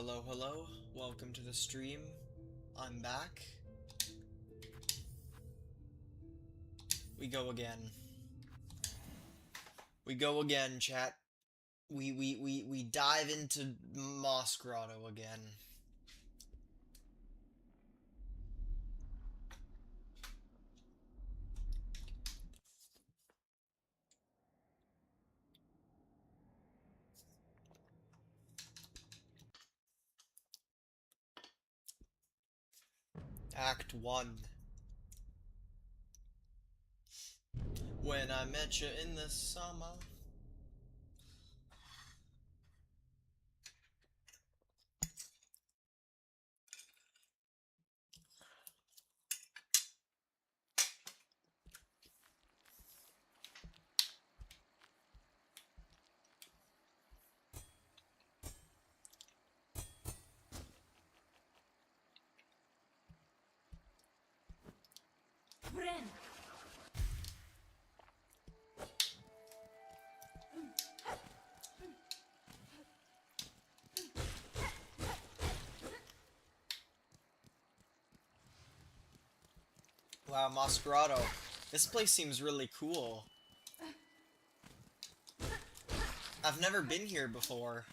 Hello, hello. Welcome to the stream. I'm back. We go again. We go again, chat. We dive into Moss Grotto again. Act 1. When I met you in the summer. Wow, Moss Grotto. This place seems really cool. I've never been here before.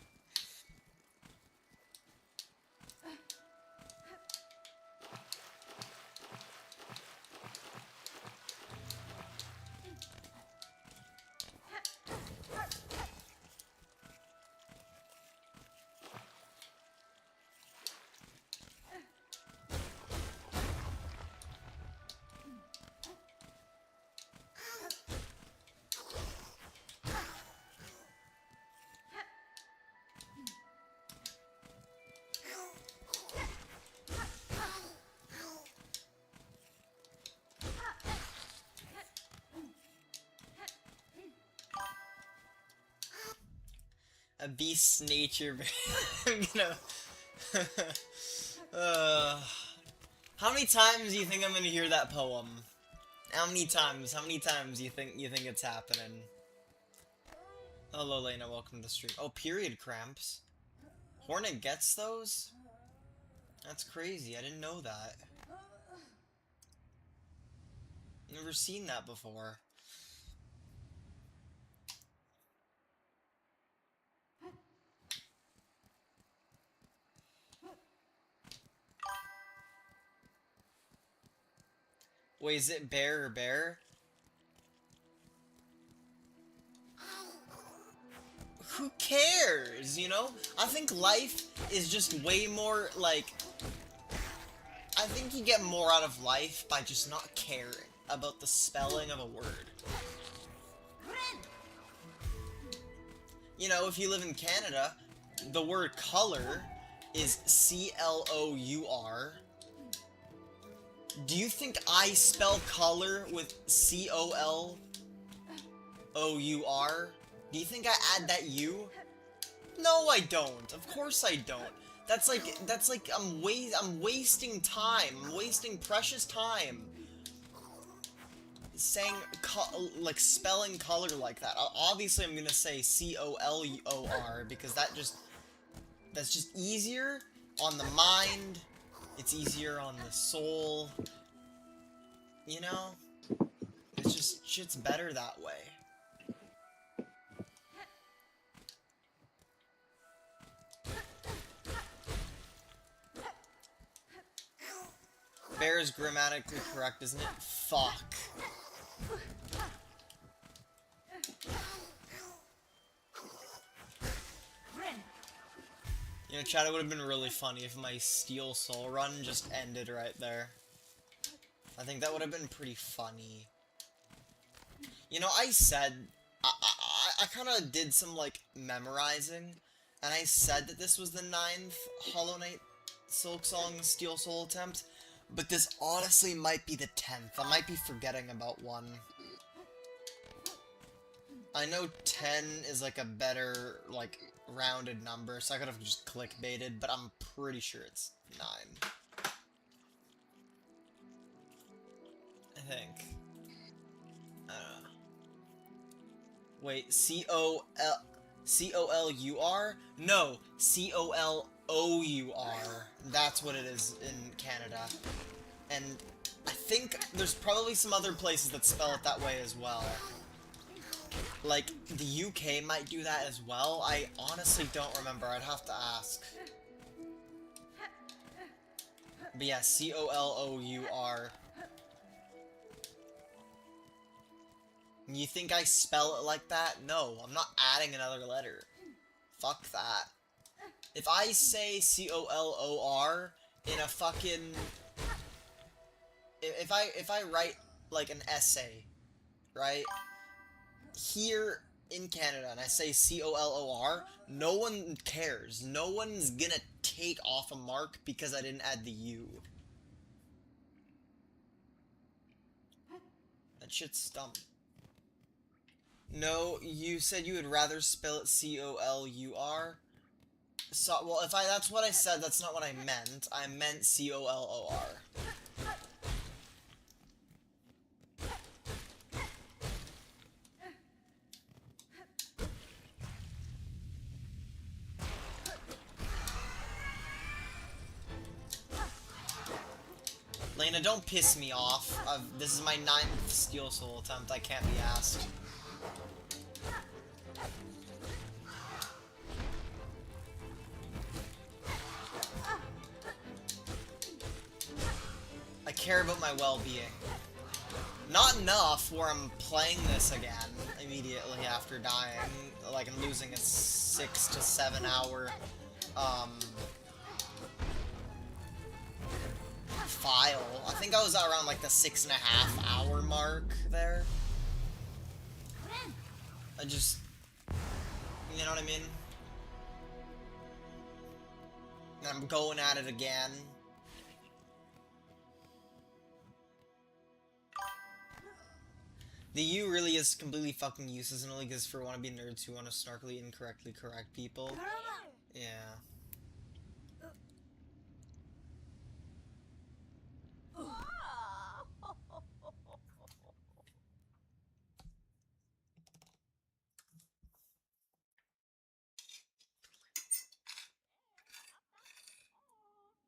A beast's nature. I'm gonna. How many times do you think I'm gonna hear that poem? How many times? How many times you think it's happening? Hello, Lena. Welcome to the stream. Oh, period cramps. Hornet gets those? That's crazy. I didn't know that. Never seen that before. Wait, is it bear or bear? Who cares, you know? I think life is just way more, like... I think you get more out of life by just not caring about the spelling of a word. You know, if you live in Canada, the word color is C-L-O-U-R. Do you think I spell color with C-O-L-O-U-R? Do you think I add that U? No, I don't. Of course I don't. That's like I'm wasting time. I'm wasting precious time saying like spelling color like that. Obviously, I'm gonna say C-O-L-O-R because that's just easier on the mind. It's easier on the soul. You know? It's just shit's better that way. Bear is grammatically correct, isn't it? Fuck. You know, chat, it would have been really funny if my Steel Soul run just ended right there. I think that would have been pretty funny. You know, I said... I kind of did some, like, memorizing, and I said that this was the 9th Hollow Knight SIlksong Steel Soul attempt, but this honestly might be the 10th. I might be forgetting about one. I know 10 is, like, a better, like, rounded number, so I could have just clickbaited, but I'm pretty sure it's 9. I think. I don't know. Wait, C-O-L-U-R? No, C-O-L-O-U-R. O-U-R. That's what it is in Canada. And I think there's probably some other places that spell it that way as well. Like, the UK might do that as well. I honestly don't remember. I'd have to ask. But yeah, C-O-L-O-U-R. You think I spell it like that? No, I'm not adding another letter. Fuck that. If I say C-O-L-O-R in a fucking... If I write, like, an essay, right? Here in Canada, and I say C-O-L-O-R, no one cares. No one's gonna take off a mark because I didn't add the U. That shit's dumb. No, you said you would rather spell it C-O-L-U-R? So, well, if that's what I said, that's not what I meant. I meant C-O-L-O-R. Lena, don't piss me off. This is my 9th Steel Soul attempt. I can't be asked. I care about my well-being. Not enough where I'm playing this again immediately after dying. Like, I'm losing a 6 to 7 hour, file. I think I was around, like, the 6.5 hour mark there. I just... You know what I mean? And I'm going at it again. The U really is completely fucking useless and only exists for wannabe nerds who want to snarkily incorrectly correct people. Yeah.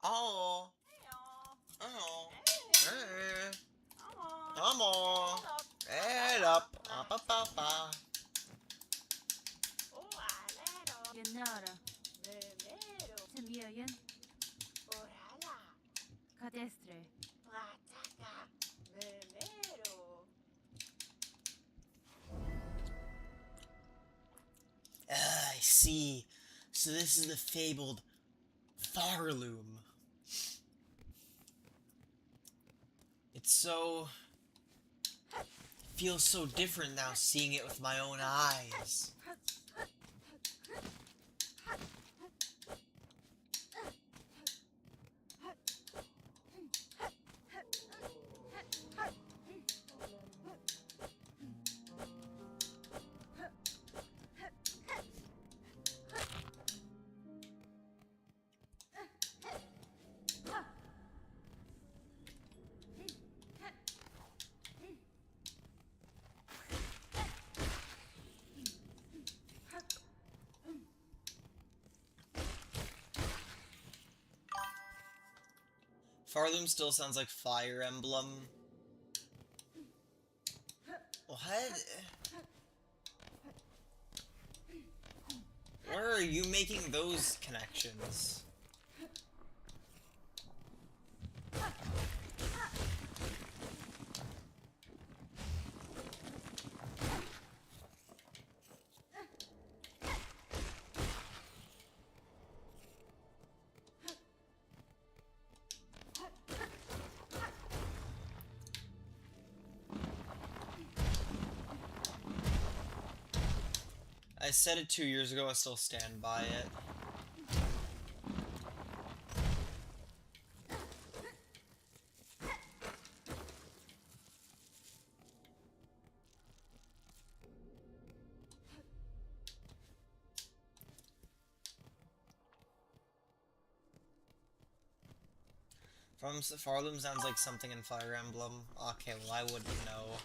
Oh. Oh. Hey. Come on. Head up. Up, up, up, up. I see. So this is the fabled Farloom. It's so... feels so different now seeing it with my own eyes. Farloom still sounds like Fire Emblem. What? Where are you making those connections? I said it 2 years ago, I still stand by it. Farloom sounds like something in Fire Emblem. Okay, well I wouldn't know.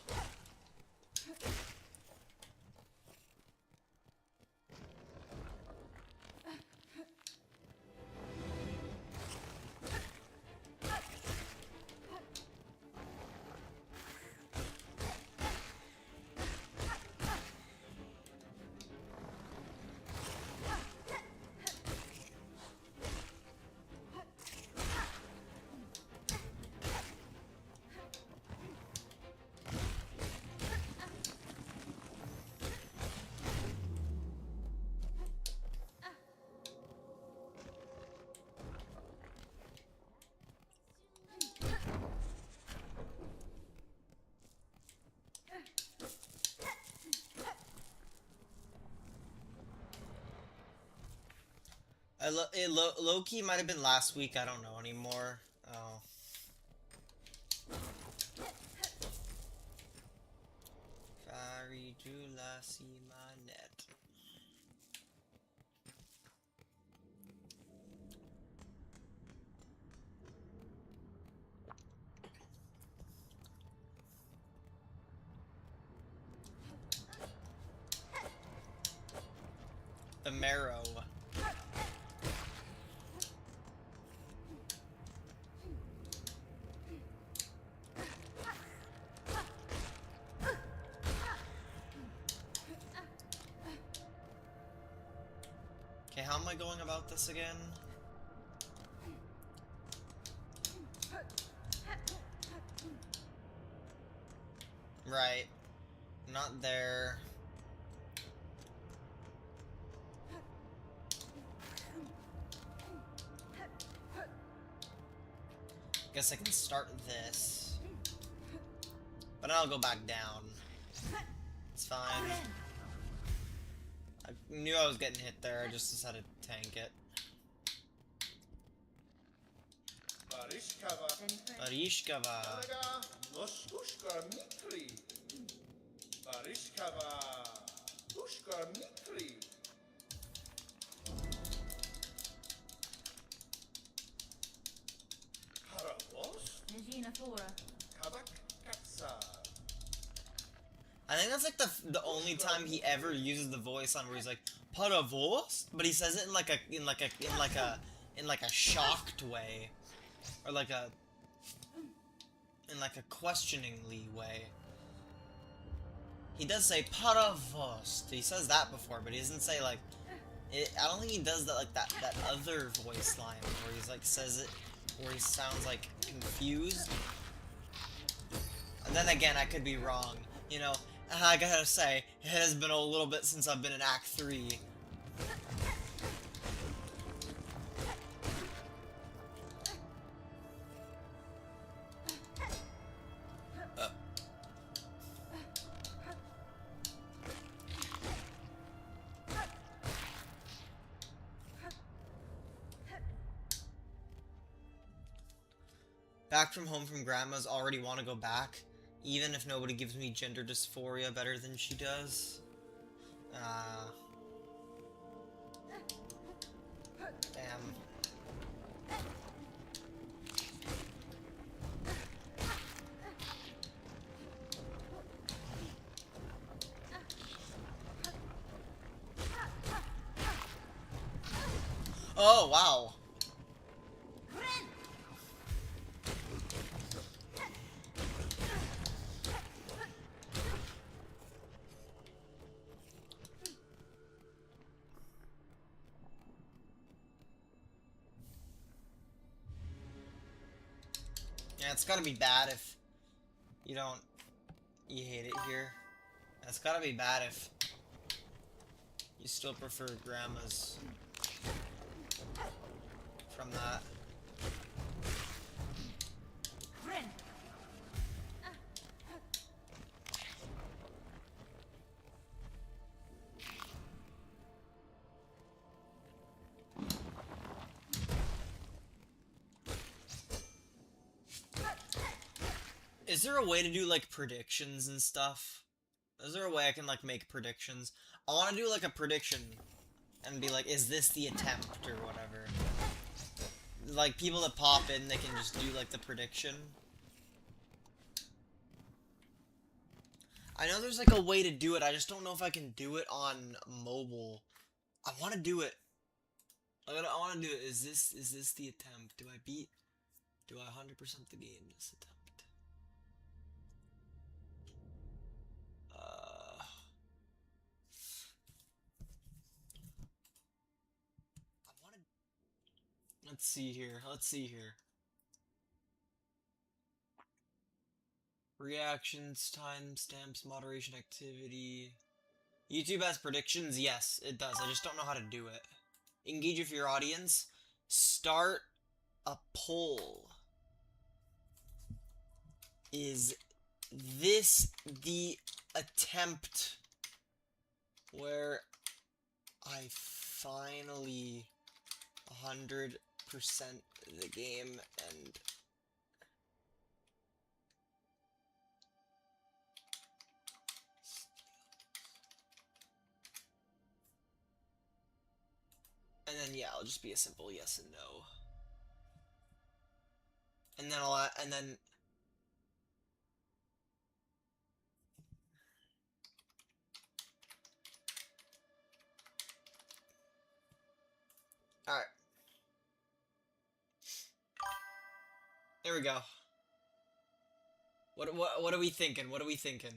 Low-key might have been last week, I don't know anymore. Oh. Faridula Simanet. The marrow. Okay, how am I going about this again? Right. Not there. Guess I can start this. But then I'll go back down. It's fine. I knew I was getting hit there, I just decided to tank it. Barishkava. I think that's like the only time he ever uses the voice on where he's like Paravos, but he says it in like a shocked way, or like a questioningly way. He does say Paravos. He says that before, but he doesn't say like I don't think he does that like that other voice line where he's like says it where he sounds like confused. And then again, I could be wrong. You know, I gotta say, it has been a little bit since I've been in Act 3. Back from home from grandma's, already want to go back, even if nobody gives me gender dysphoria better than she does. Damn. Oh, wow. Yeah, it's gotta be bad if you hate it here. It's gotta be bad if you still prefer grandma's from that. Is there a way to do like predictions and stuff? Is there a way I can like make predictions? I want to do like a prediction and be like, is this the attempt or whatever? Like people that pop in, they can just do like the prediction. I know there's like a way to do it, I just don't know if I can do it on mobile. I want to do it. I want to do it. Is this the attempt? Do I 100% the game this attempt? Let's see here. Reactions, timestamps, moderation activity. YouTube has predictions? Yes, it does. I just don't know how to do it. Engage with your audience. Start a poll. Is this the attempt where I finally 100% the game and then yeah, it'll just be a simple yes and no. And then alright. There we go. What are we thinking? What are we thinking?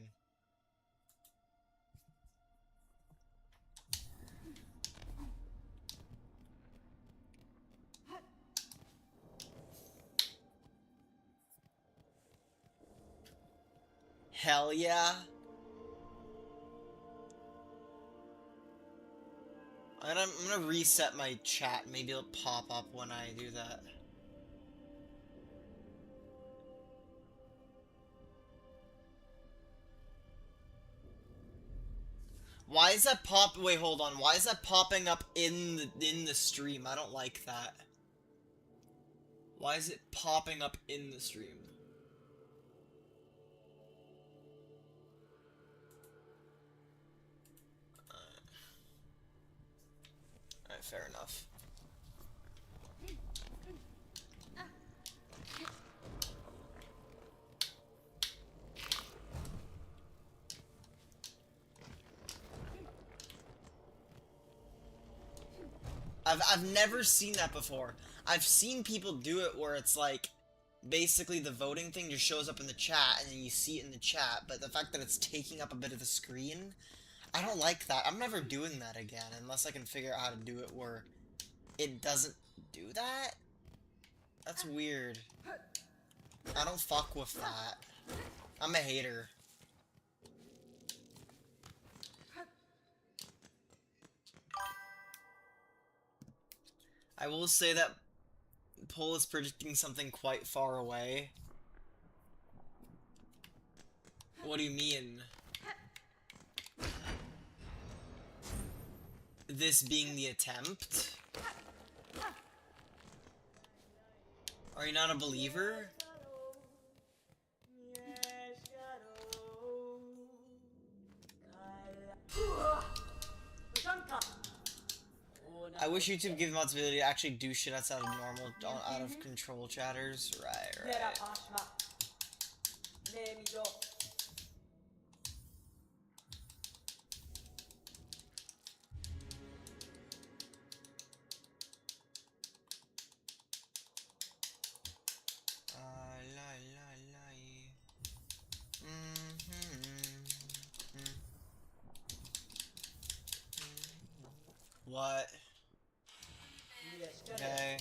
Hell yeah. I'm gonna reset my chat. Maybe it'll pop up when I do that. Why is that pop? Wait, hold on. Why is that popping up in the stream? I don't like that. Why is it popping up in the stream? Alright, fair enough. I've never seen that before. I've seen people do it where it's like basically the voting thing just shows up in the chat and then you see it in the chat, but the fact that it's taking up a bit of the screen, I don't like that. I'm never doing that again unless I can figure out how to do it where it doesn't do that. That's weird. I don't fuck with that. I'm a hater. I will say that poll is predicting something quite far away. What do you mean? This being the attempt? Are you not a believer? I wish YouTube would give mods the ability to actually do shit outside of normal, out of control chatters. Right. What? Okay.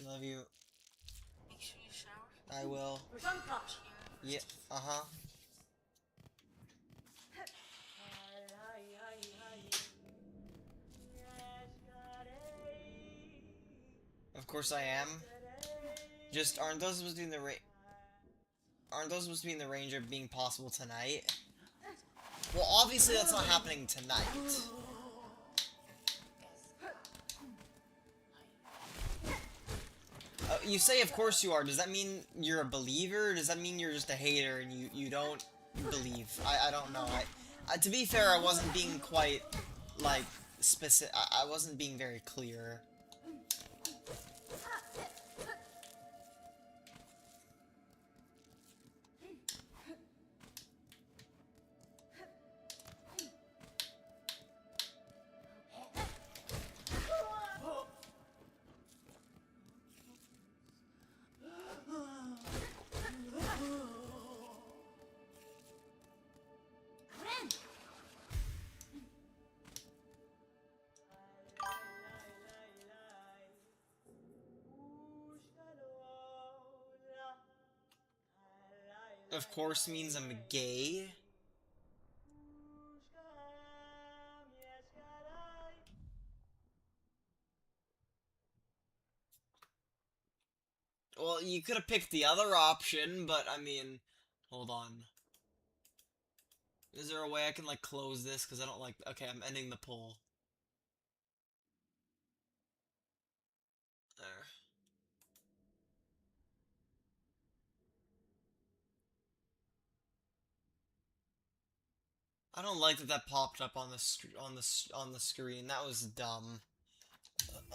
Love you. Make sure you shower. I will. Yeah. Uh-huh. Of course I am. Just aren't those supposed to be in the range of being possible tonight? Well, obviously that's not happening tonight. You say of course you are. Does that mean you're a believer? Or does that mean you're just a hater and you don't believe? I don't know. To be fair, I wasn't being quite, like, specific. I wasn't being very clear. Of course means I'm gay. Well, you could have picked the other option, but I mean, hold on. Is there a way I can, like, close this? Because I don't like... Okay, I'm ending the poll. I don't like that that popped up on the on the screen. That was dumb.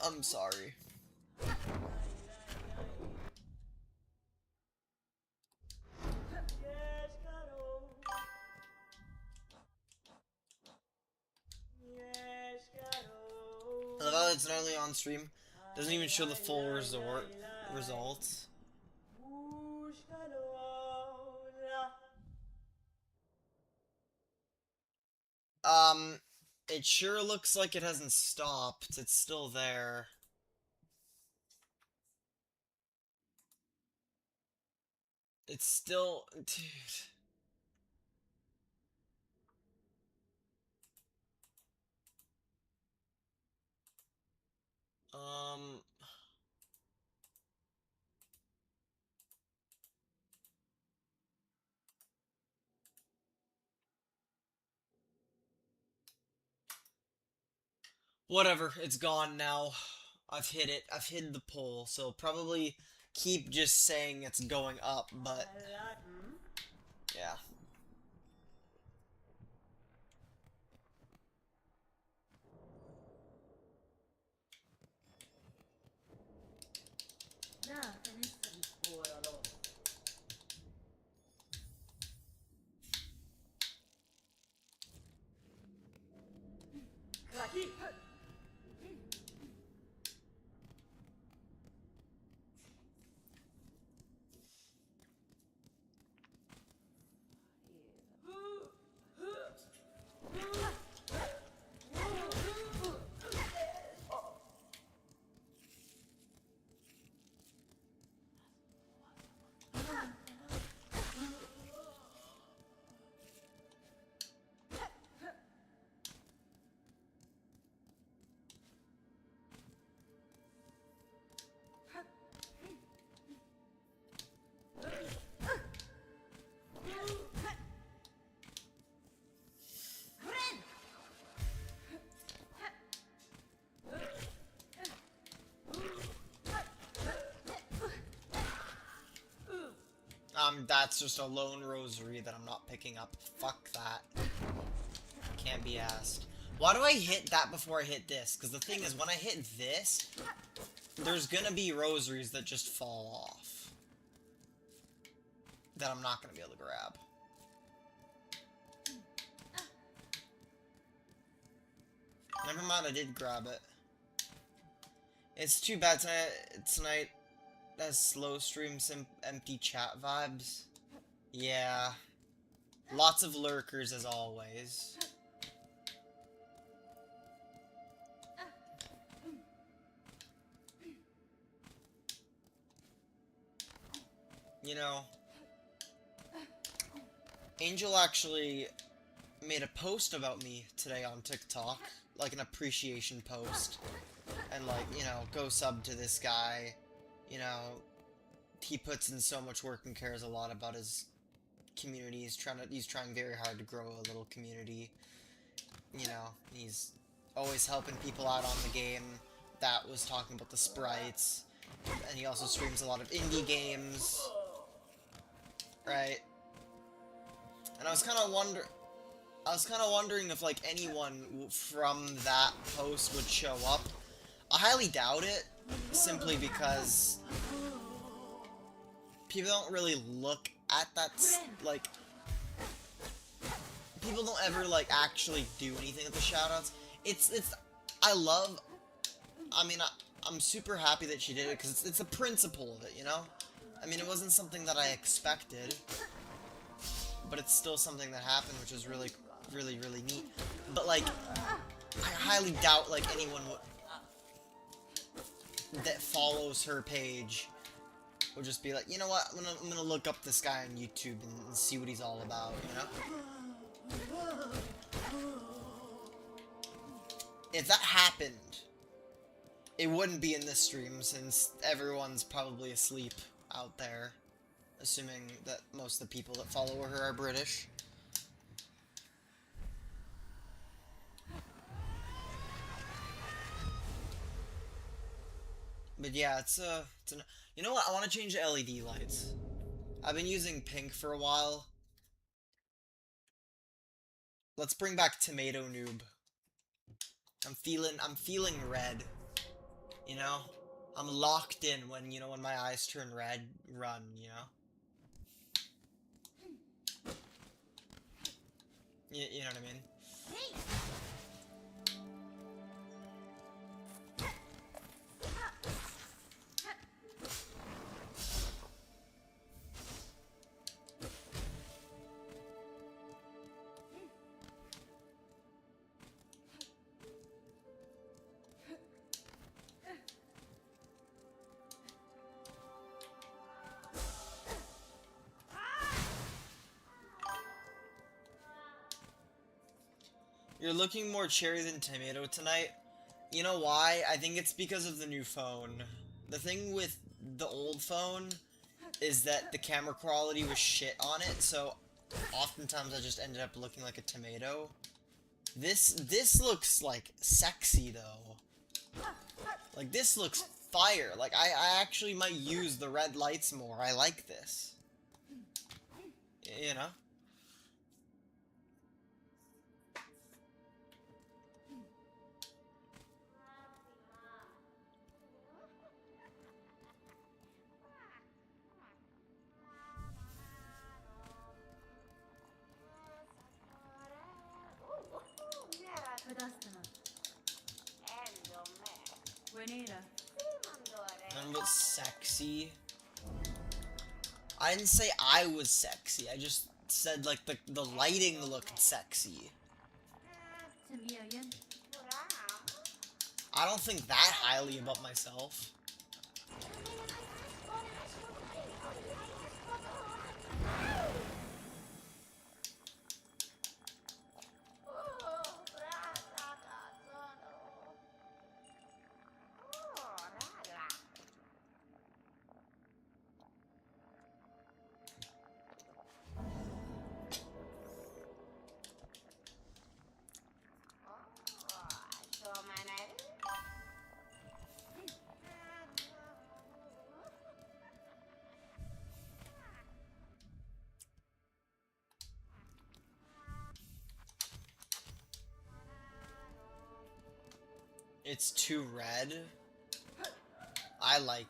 I'm sorry. I love how it's not only on stream, doesn't even show the full results. Um, it sure looks like it hasn't stopped. It's still there. It's still, dude. Um, whatever. It's gone now. I've hit it. I've hid the poll, so probably keep just saying it's going up, but yeah. That's just a lone rosary that I'm not picking up. Fuck that. Can't be asked. Why do I hit that before I hit this? Because the thing is, when I hit this, there's gonna be rosaries that just fall off. That I'm not gonna be able to grab. Never mind, I did grab it. It's too bad tonight has slow streams and empty chat vibes. Yeah. Lots of lurkers as always. You know, Angel actually made a post about me today on TikTok, like an appreciation post, and like, you know, go sub to this guy, you know, he puts in so much work and cares a lot about his community. He's trying very hard to grow a little community. You know, he's always helping people out on the game. That was talking about the sprites, and he also streams a lot of indie games, right? And I was kind of wondering if like anyone from that post would show up. I highly doubt it, simply because people don't really look at that, like, people don't ever, like, actually do anything at the shoutouts. I mean, I'm super happy that she did it, because it's the principle of it, you know? I mean, it wasn't something that I expected, but it's still something that happened, which is really, really, really neat. But, like, I highly doubt, like, anyone that follows her page would just be like, you know what, I'm gonna look up this guy on YouTube and see what he's all about, you know? If that happened, it wouldn't be in this stream, since everyone's probably asleep out there, assuming that most of the people that follow her are British. But yeah, you know what, I want to change the LED lights. I've been using pink for a while. Let's bring back Tomato Noob. I'm feeling red. You know? I'm locked in when, you know, when my eyes turn red, run, you know? You know what I mean? You're looking more cherry than tomato tonight. You know why? I think it's because of the new phone. The thing with the old phone is that the camera quality was shit on it, so oftentimes I just ended up looking like a tomato. This looks like sexy though. Like this looks fire. Like I actually might use the red lights more. I like this. You know? None but sexy. I didn't say I was sexy. I just said like the lighting looked sexy. I don't think that highly about myself. It's too red. I like.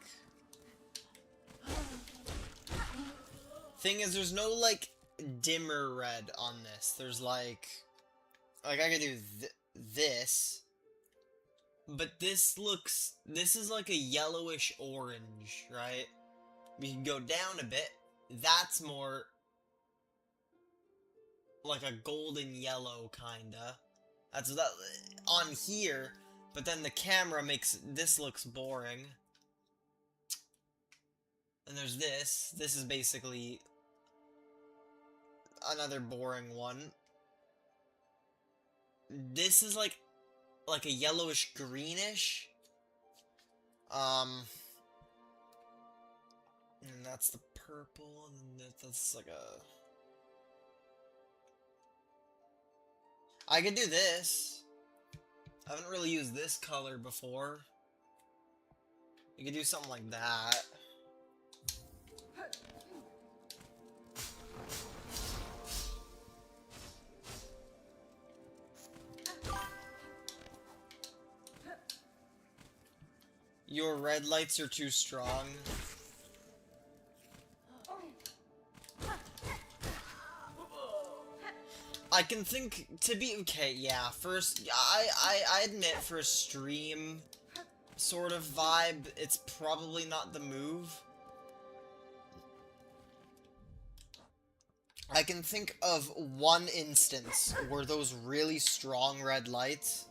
Thing is, there's no like dimmer red on this. There's like I could do this, but this is like a yellowish orange, right? We can go down a bit. That's more like a golden yellow kinda. That's that on here. But then the camera makes this looks boring. And there's this. This is basically another boring one. This is like a yellowish greenish. And that's the purple, and that's like a. I could do this. I haven't really used this color before. You could do something like that. Your red lights are too strong. I can think to be okay, yeah, first I admit for a stream sort of vibe, it's probably not the move. I can think of one instance where those really strong red lights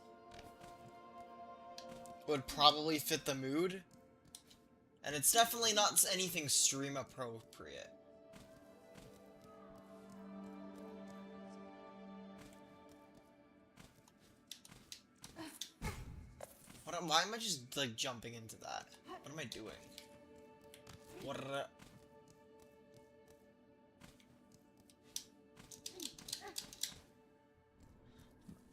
would probably fit the mood. And it's definitely not anything stream appropriate. Why am I just, like, jumping into that? What am I doing? What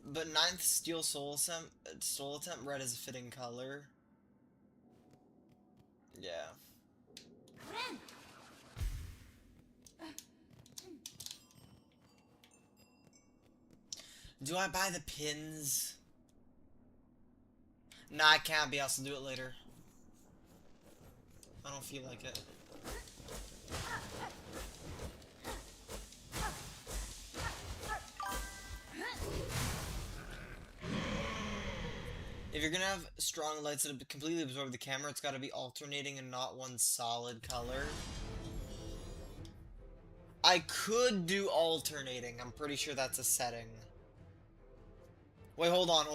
But 9th Steel Soul Attempt red is a fitting color. Yeah. Do I buy the pins? Nah, I can't be. I'll do it later. I don't feel like it. If you're gonna have strong lights that completely absorb the camera, it's gotta be alternating and not one solid color. I could do alternating. I'm pretty sure that's a setting. Wait, hold on.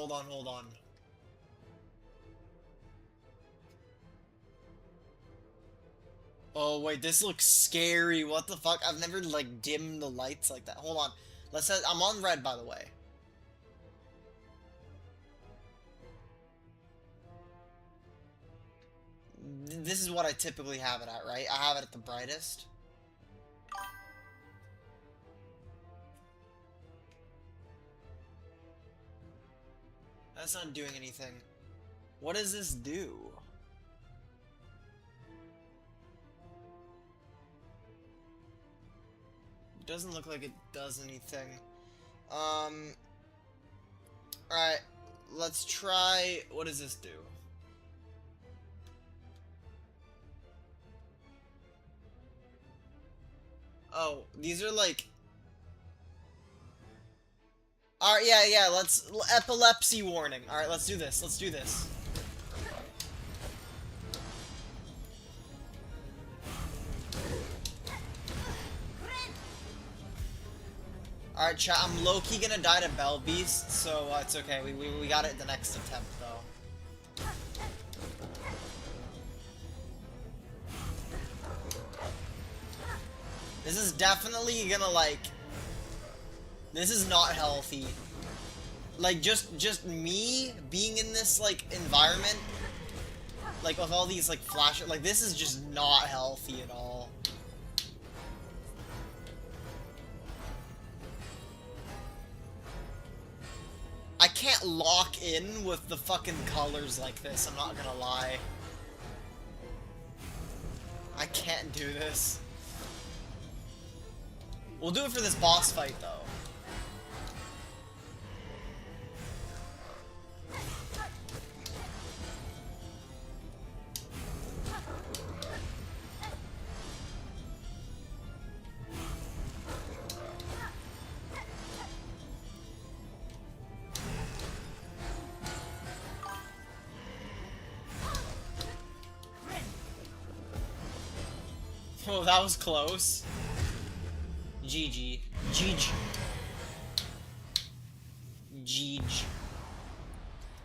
Oh, wait, this looks scary. What the fuck? I've never, like, dimmed the lights like that. Hold on. I'm on red, by the way. This is what I typically have it at, right? I have it at the brightest. That's not doing anything. What does this do? It doesn't look like it does anything. Alright. Let's try... What does this do? Oh, these are like... Alright, yeah, let's... Epilepsy warning. Alright, let's do this. Alright, chat, I'm low-key gonna die to Bell Beast, so it's okay. We got it the next attempt, though. This is definitely gonna, like... This is not healthy. Like, just me being in this, like, environment, like, with all these, like, flashes, like, this is just not healthy at all. I can't lock in with the fucking colors like this, I'm not gonna lie. I can't do this. We'll do it for this boss fight, though. Oh, that was close. GG.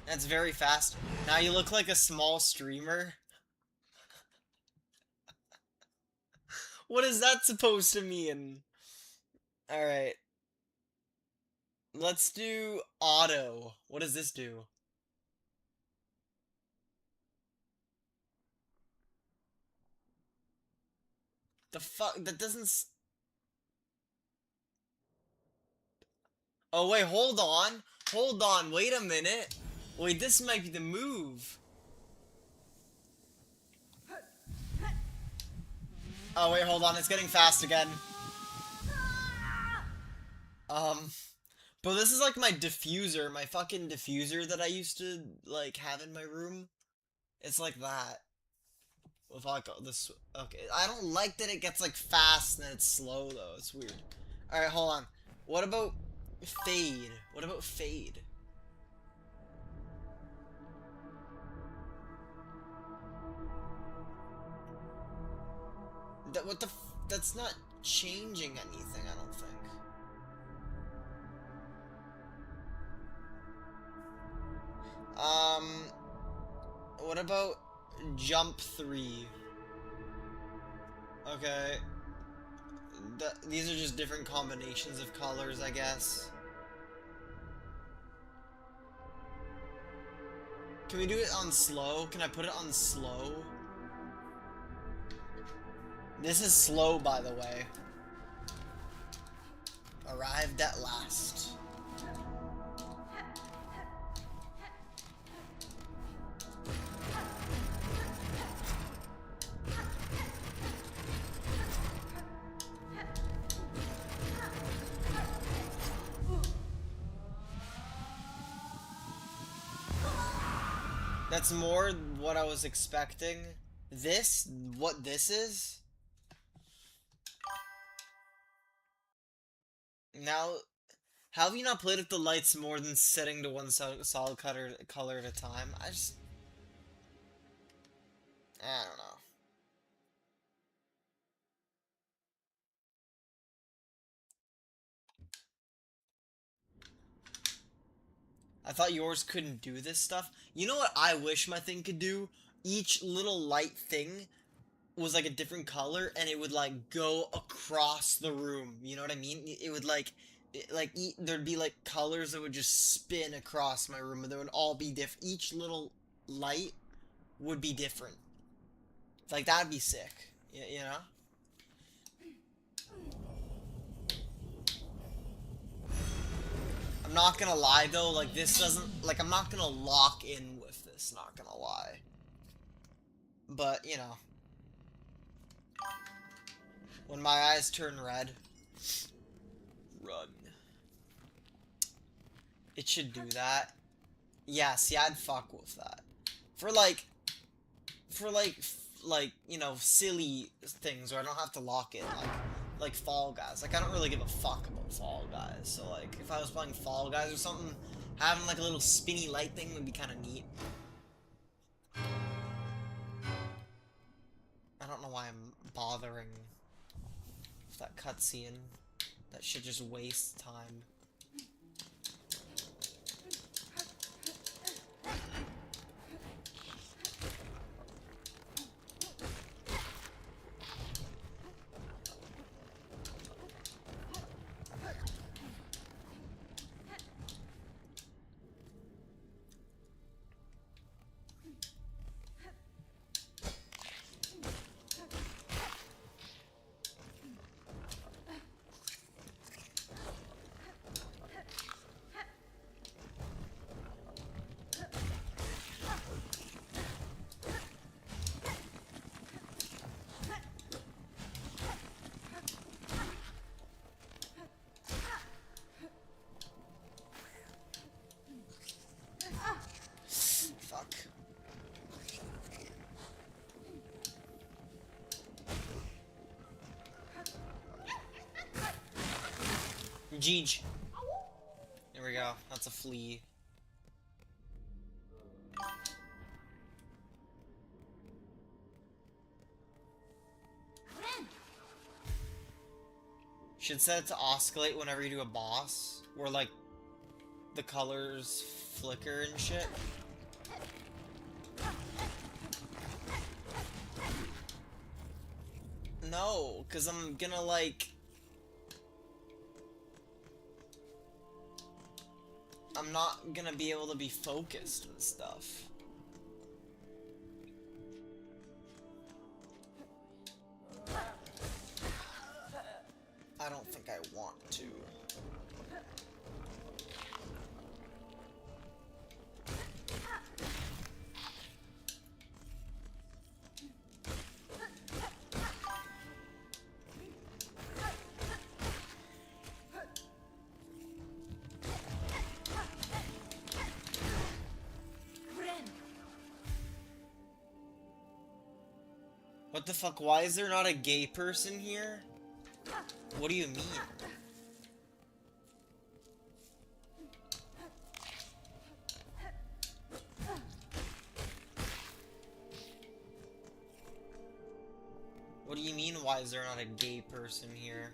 That's very fast. Now you look like a small streamer. What is that supposed to mean? Alright. Let's do auto. What does this do? The fuck? That doesn't... Oh, wait, hold on. Wait a minute. Wait, this might be the move. Oh, wait, hold on. It's getting fast again. But this is like my diffuser, my fucking diffuser that I used to, like, have in my room. It's like that. With, like, this... Okay, I don't like that it gets, like, fast and then it's slow, though. It's weird. Alright, hold on. What about... Fade? What about fade? That's not changing anything, I don't think. What about jump 3? Okay. These are just different combinations of colors, I guess. Can we do it on slow? Can I put it on slow? This is slow, by the way. Arrived at last. That's more what I was expecting. This, what this is? Now, how have you not played with the lights more than setting to one solid color at a time? I don't know. I thought yours couldn't do this stuff. You know what I wish my thing could do? Each little light thing was like a different color and it would like go across the room. You know what I mean? It would like there'd be like colors that would just spin across my room and they would all be different. Each little light would be different. Like that'd be sick. You know? I'm not gonna lie though, like this doesn't like I'm not gonna lock in with this, not gonna lie. But, you know. When my eyes turn red, run. It should do that. Yeah, see, I'd fuck with that. For you know, silly things where I don't have to lock in, like Fall Guys. Like, I don't really give a fuck about Fall Guys. So, like, if I was playing Fall Guys or something, having, like, a little spinny light thing would be kind of neat. I don't know why I'm bothering with that cutscene. That should just waste time. Fuck. Jeej. There we go. That's a flea. Should set it to oscillate whenever you do a boss, where like the colors flicker and shit. No, because I'm gonna like... I'm not gonna be able to be focused and stuff. I don't think I want to. What the fuck? Why is there not a gay person here? What do you mean? What do you mean, why is there not a gay person here?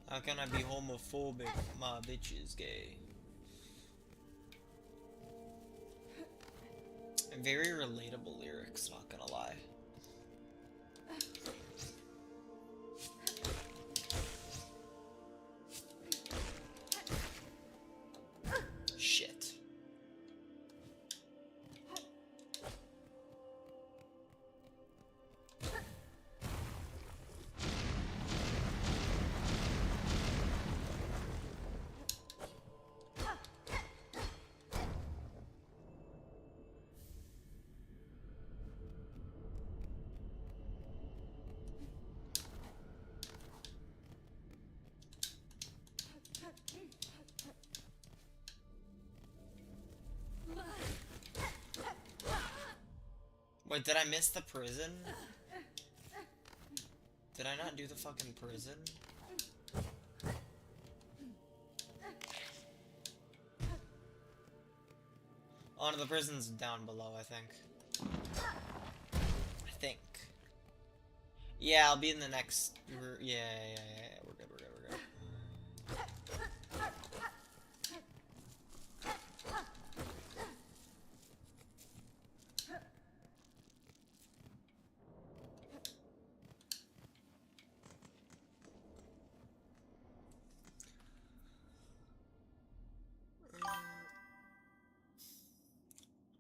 How can I be homophobic? My bitch is gay. Very relatable lyrics, not gonna lie. Shit. Wait, did I miss the prison? Did I not do the fucking prison? Oh, no, the prison's down below, I think. I think. Yeah, I'll be in the next... Yeah. We're good.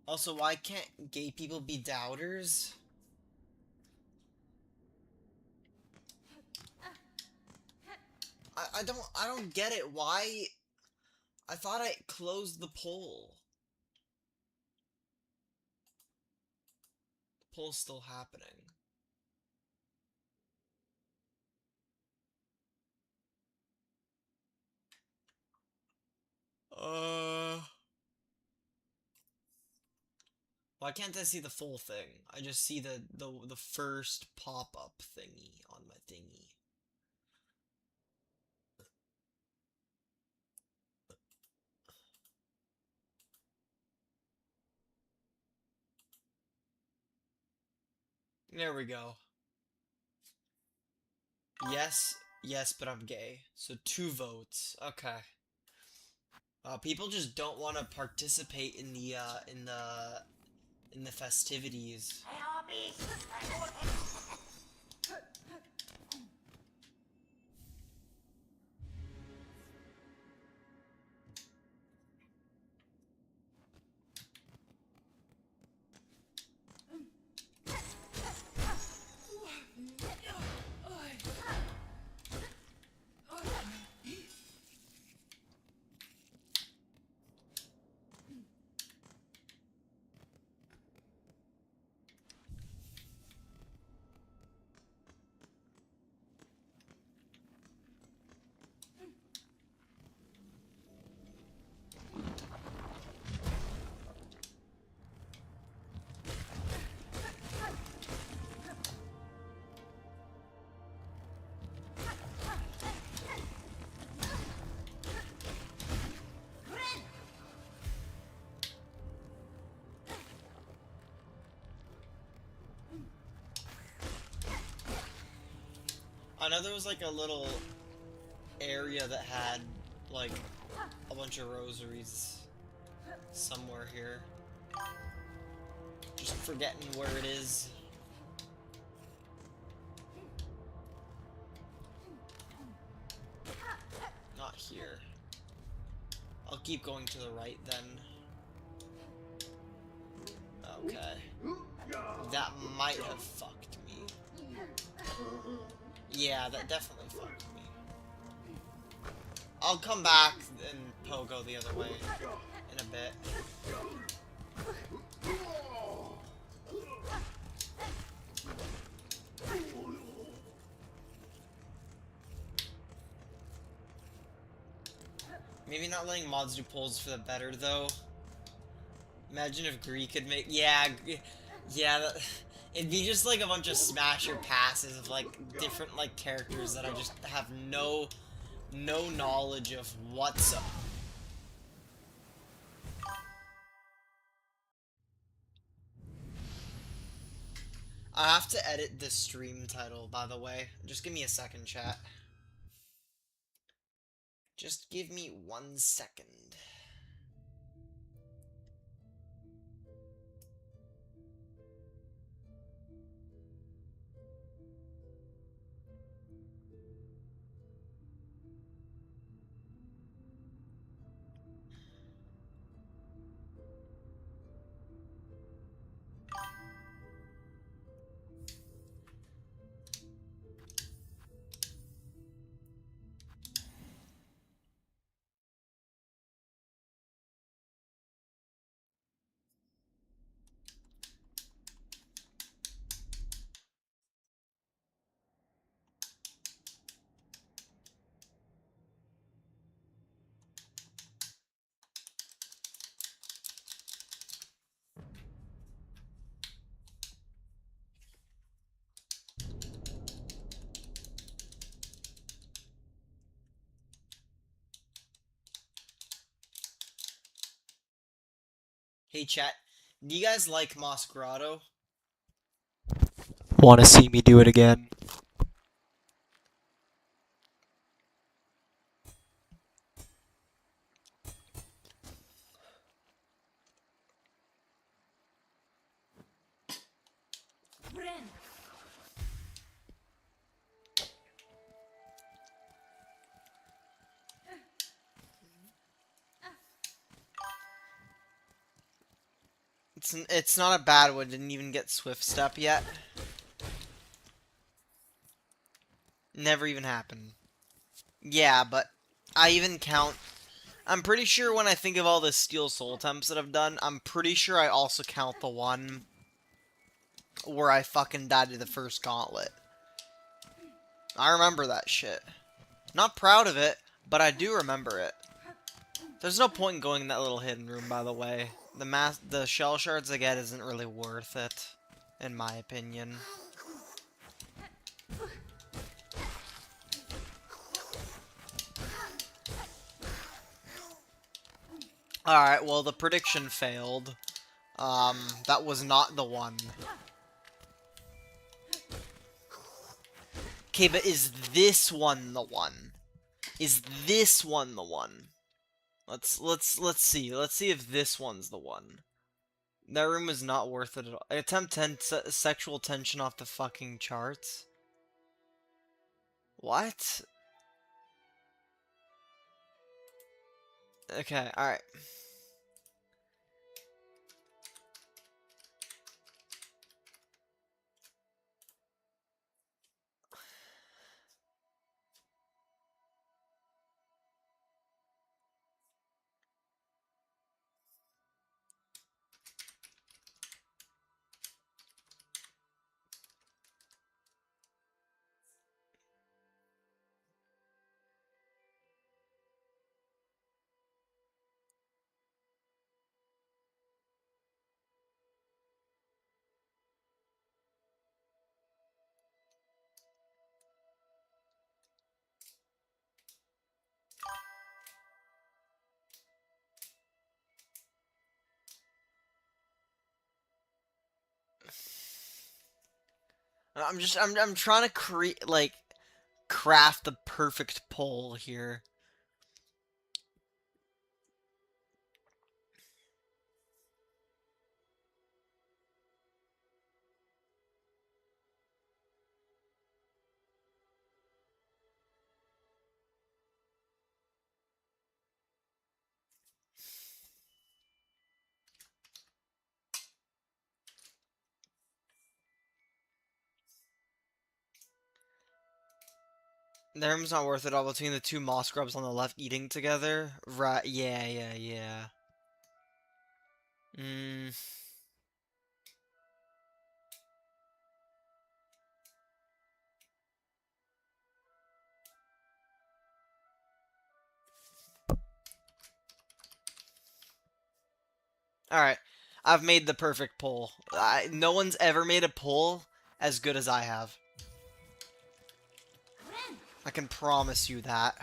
Also, why can't gay people be doubters? I don't get it. Why? I thought I closed the poll. The poll's still happening. Why can't I see the full thing? I just see the first pop-up thingy on my thingy. There we go. Yes, but I'm gay. So 2 votes. Okay. People just don't want to participate in the festivities. I know there was like a little area that had like a bunch of rosaries somewhere here. Just forgetting where it is. Not here. I'll keep going to the right then. Okay. That might have fucked me. Yeah, that definitely fucked me. I'll come back and pogo the other way in a bit. Maybe not letting mods do polls for the better, though. Imagine if Greek could make... Yeah, it'd be just like a bunch of smasher passes of like different like characters that I just have no knowledge of whatsoever. I have to edit the stream title, by the way. Just give me a second, chat. Just give me 1 second. Hey chat, do you guys like Moss Grotto? Want to see me do it again? It's not a bad one. Didn't even get Swift Step yet. Never even happened. Yeah, but I even count. I'm pretty sure when I think of all the Steel Soul attempts that I've done, I'm pretty sure I also count the one where I fucking died to the first gauntlet. I remember that shit. Not proud of it, but I do remember it. There's no point in going in that little hidden room, by the way. The shell shards I get isn't really worth it, in my opinion. Alright, well, the prediction failed. That was not the one. Okay, but is this one the one? Is this one the one? Let's see. Let's see if this one's the one. That room is not worth it at all. Attempt 10 sexual tension off the fucking charts. What? Okay, alright. I'm trying to create, like, craft the perfect pull here. The room's not worth it all between the two moss grubs on the left eating together. Right, yeah. Mm. Alright, I've made the perfect pull. No one's ever made a pull as good as I have. I can promise you that.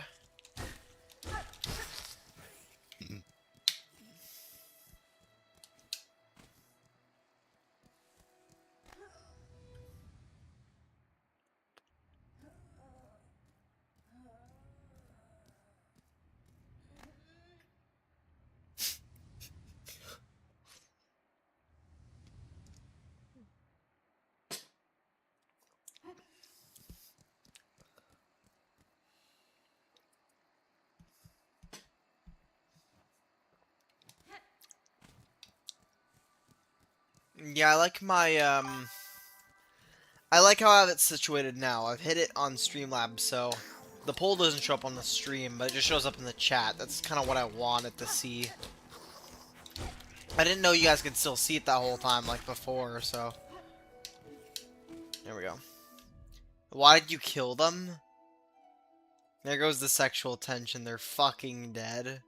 Yeah, I like my, I like how I have it situated now. I've hit it on Streamlabs, so the poll doesn't show up on the stream, but it just shows up in the chat. That's kind of what I wanted to see. I didn't know you guys could still see it that whole time like before, so... There we go. Why did you kill them? There goes the sexual tension. They're fucking dead.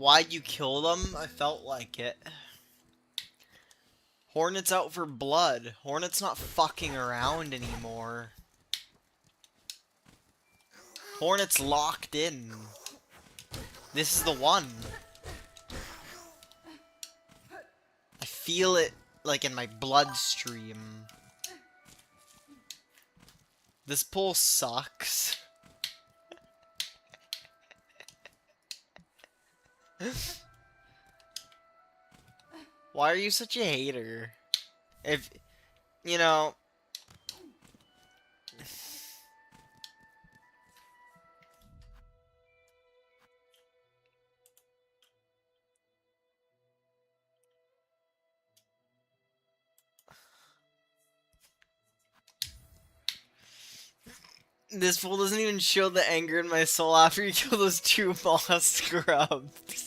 Why'd you kill them? I felt like it. Hornet's out for blood. Hornet's not fucking around anymore. Hornet's locked in. This is the one. I feel it, like, in my bloodstream. This pull sucks. Why are you such a hater? If, you know... This fool doesn't even show the anger in my soul after you kill those two moss scrubs.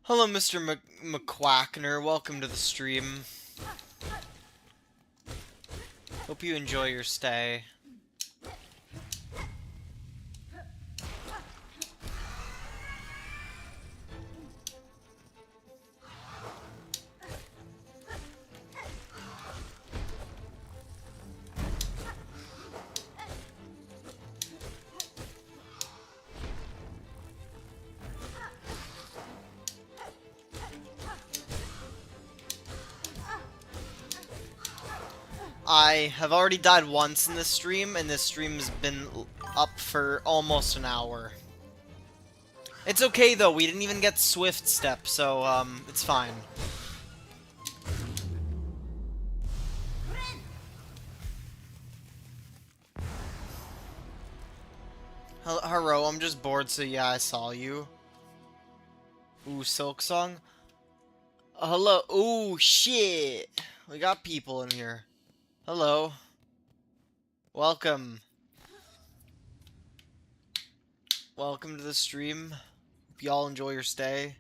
Hello, Mr. McQuackner. Welcome to the stream. Hope you enjoy your stay. I have already died once in this stream, and this stream's been up for almost an hour. It's okay though, we didn't even get Swift Step, so it's fine. Hello, I'm just bored, so yeah, I saw you. Ooh, SIlksong. Hello, ooh, shit! We got people in here. Hello. Welcome. Welcome to the stream. Hope y'all enjoy your stay.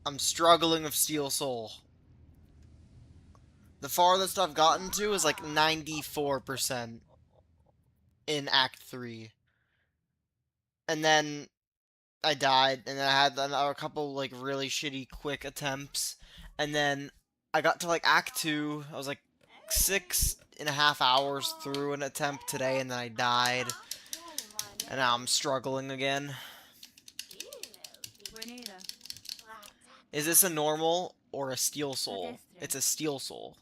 I'm struggling with Steel Soul. The farthest I've gotten to is like 94% in Act 3. And then I died, and then I had a couple like really shitty quick attempts. And then I got to like Act 2. I was like 6.5 hours through an attempt today, and then I died. And now I'm struggling again. Is this a normal or a Steel Soul? It's a Steel Soul.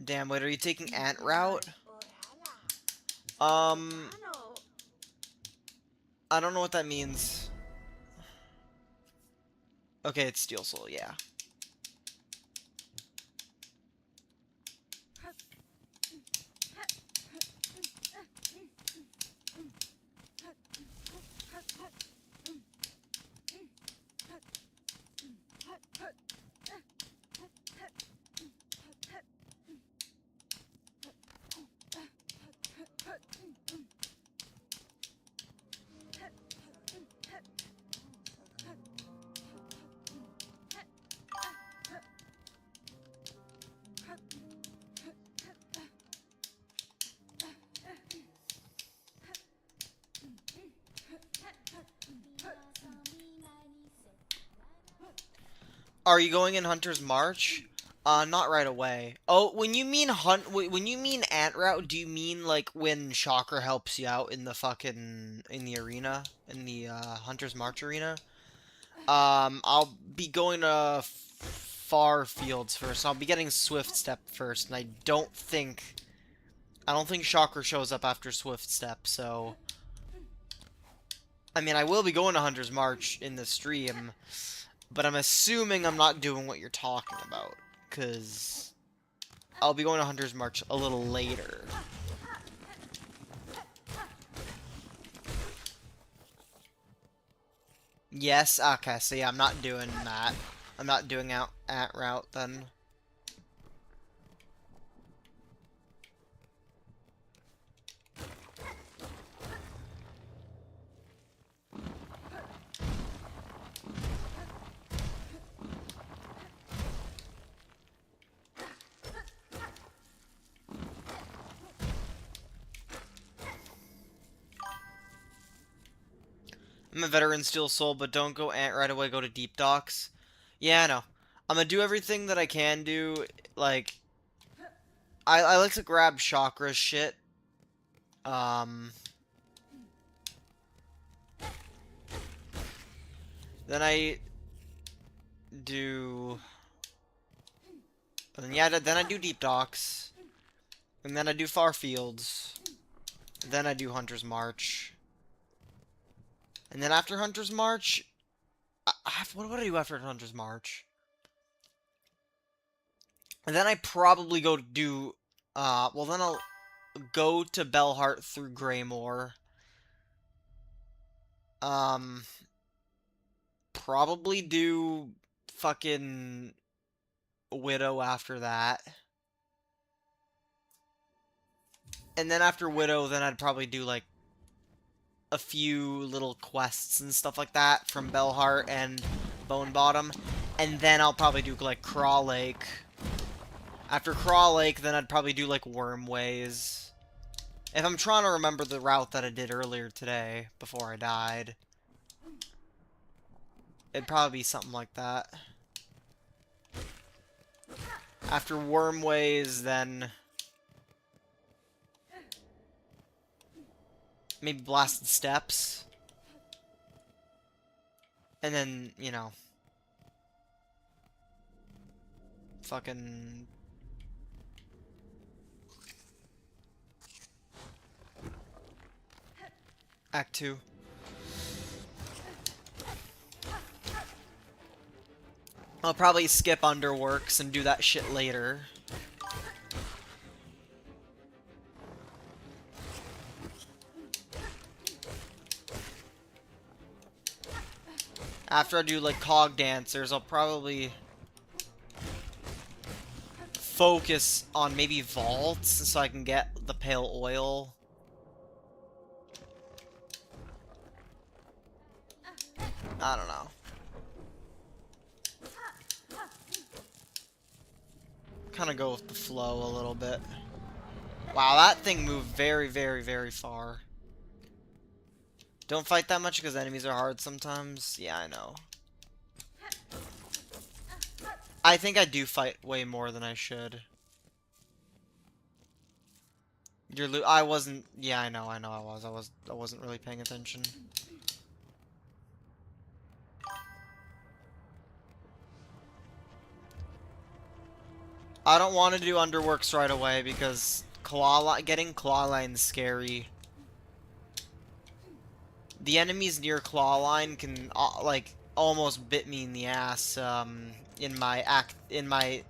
Damn, wait, are you taking Ant route? I don't know what that means. Okay, it's Steel Soul, yeah. Are you going in Hunter's March? Not right away. Oh, when you mean when you mean ant route, do you mean like when Shocker helps you out in the fucking in the arena, in the Hunter's March arena? I'll be going to far fields first. I'll be getting Swift Step first, and I don't think Shocker shows up after Swift Step. So, I mean, I will be going to Hunter's March in the stream, but I'm assuming I'm not doing what you're talking about, because I'll be going to Hunter's March a little later. Yes, okay, so yeah, I'm not doing that. I'm not doing ant route then. I'm a veteran Steel Soul, but don't go ant right away, go to Deep Docks. Yeah, I know. I'm gonna do everything that I can do, like, I like to grab chakra shit. Then I do... And then, yeah, then I do Deep Docks. And then I do Far Fields. Then I do Hunter's March. And then after Hunter's March... what do I do after Hunter's March? And then I probably go to do... well, then I'll go to Bellheart through Greymoor. Probably do fucking Widow after that. And then after Widow, then I'd probably do, like, a few little quests and stuff like that from Bellheart and Bone Bottom. And then I'll probably do, like, Craw Lake. After Craw Lake, then I'd probably do, like, Wormways. If I'm trying to remember the route that I did earlier today, before I died. It'd probably be something like that. After Wormways, then... maybe Blasted Steps. And then, you know... fucking... Act 2. I'll probably skip Underworks and do that shit later. After I do, like, Cog Dancers, I'll probably focus on maybe Vaults so I can get the Pale Oil. I don't know. Kind of go with the flow a little bit. Wow, that thing moved very, very, very far. Don't fight that much because enemies are hard sometimes. Yeah, I know. I think I do fight way more than I should. I wasn't... yeah, I know I wasn't really paying attention. I don't want to do Underworks right away because getting Clawline's scary. The enemies near Clawline can like almost bit me in the ass in the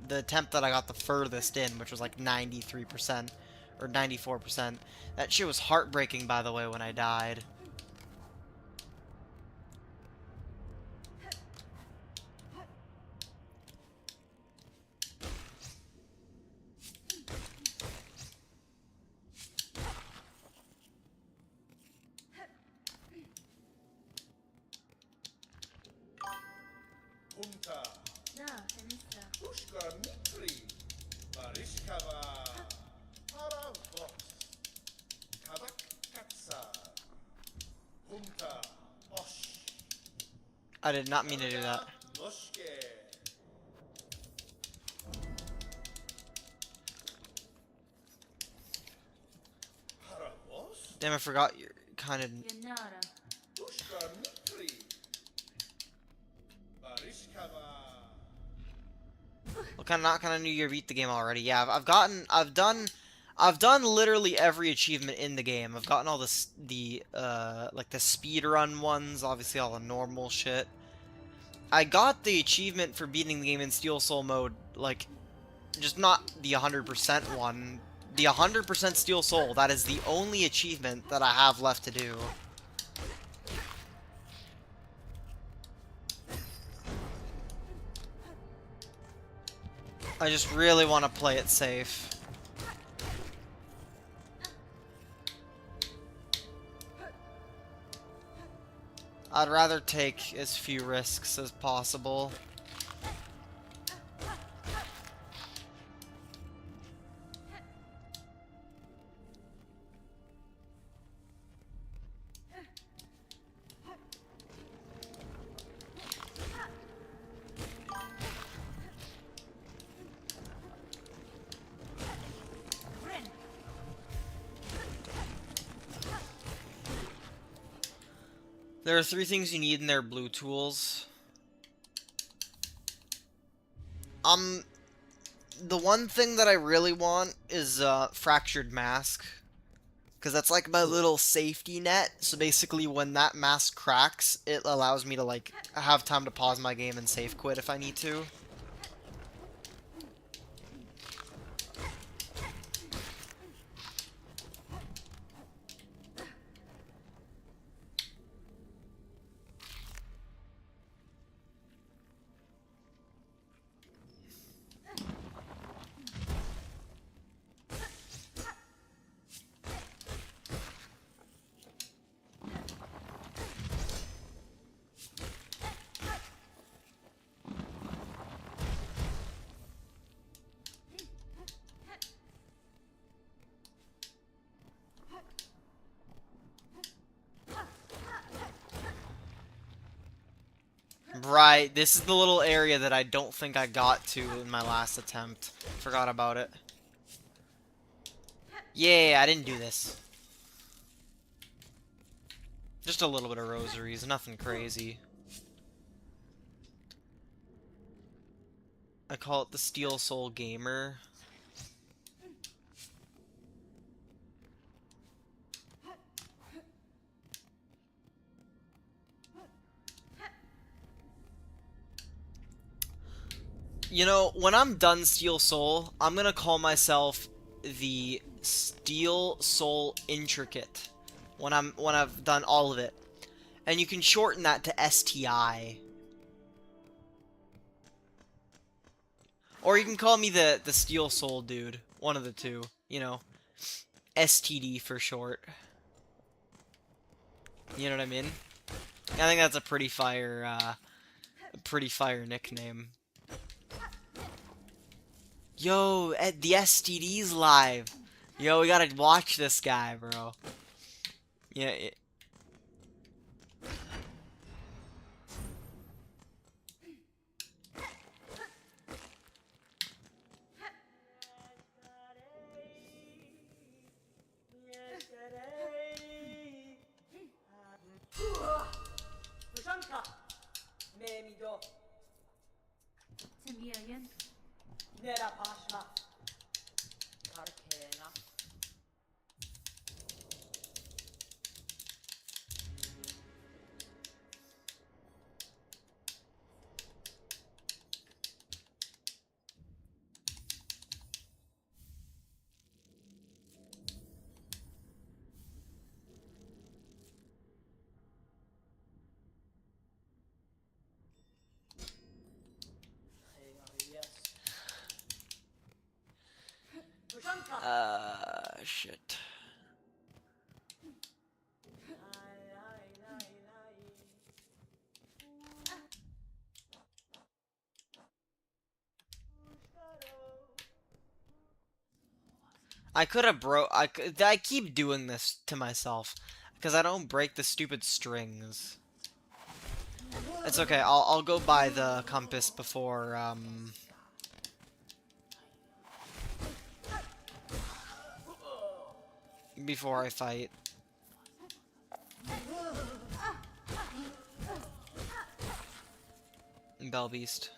attempt that I got the furthest in, which was like 93% or 94%. That shit was heartbreaking, by the way, when I died. I did not mean to do that. Damn, I forgot you're kind of... Well, kind of knew you beat the game already. Yeah, I've done literally every achievement in the game. I've gotten all like the speed run ones, obviously all the normal shit. I got the achievement for beating the game in Steel Soul mode, like, just not the 100% one. The 100% Steel Soul, that is the only achievement that I have left to do. I just really want to play it safe. I'd rather take as few risks as possible. There are 3 things you need in their blue tools. The one thing that I really want is Fractured Mask. Because that's like my little safety net. So basically when that mask cracks, it allows me to like have time to pause my game and safe quit if I need to. Right, this is the little area that I don't think I got to in my last attempt. Forgot about it. Yeah, I didn't do this. Just a little bit of rosaries, nothing crazy. I call it the Steel Soul Gamer. You know, when I'm done Steel Soul, I'm gonna call myself the Steel Soul Intricate. When I've done all of it. And you can shorten that to STI. Or you can call me the Steel Soul dude. One of the two. You know. STD for short. You know what I mean? I think that's a pretty fire nickname. Yo, the STD's live. Yo, we gotta watch this guy, bro. Yeah. Shit. I keep doing this to myself because I don't break the stupid strings. It's okay. I'll go buy the compass before I fight. Bell Beast.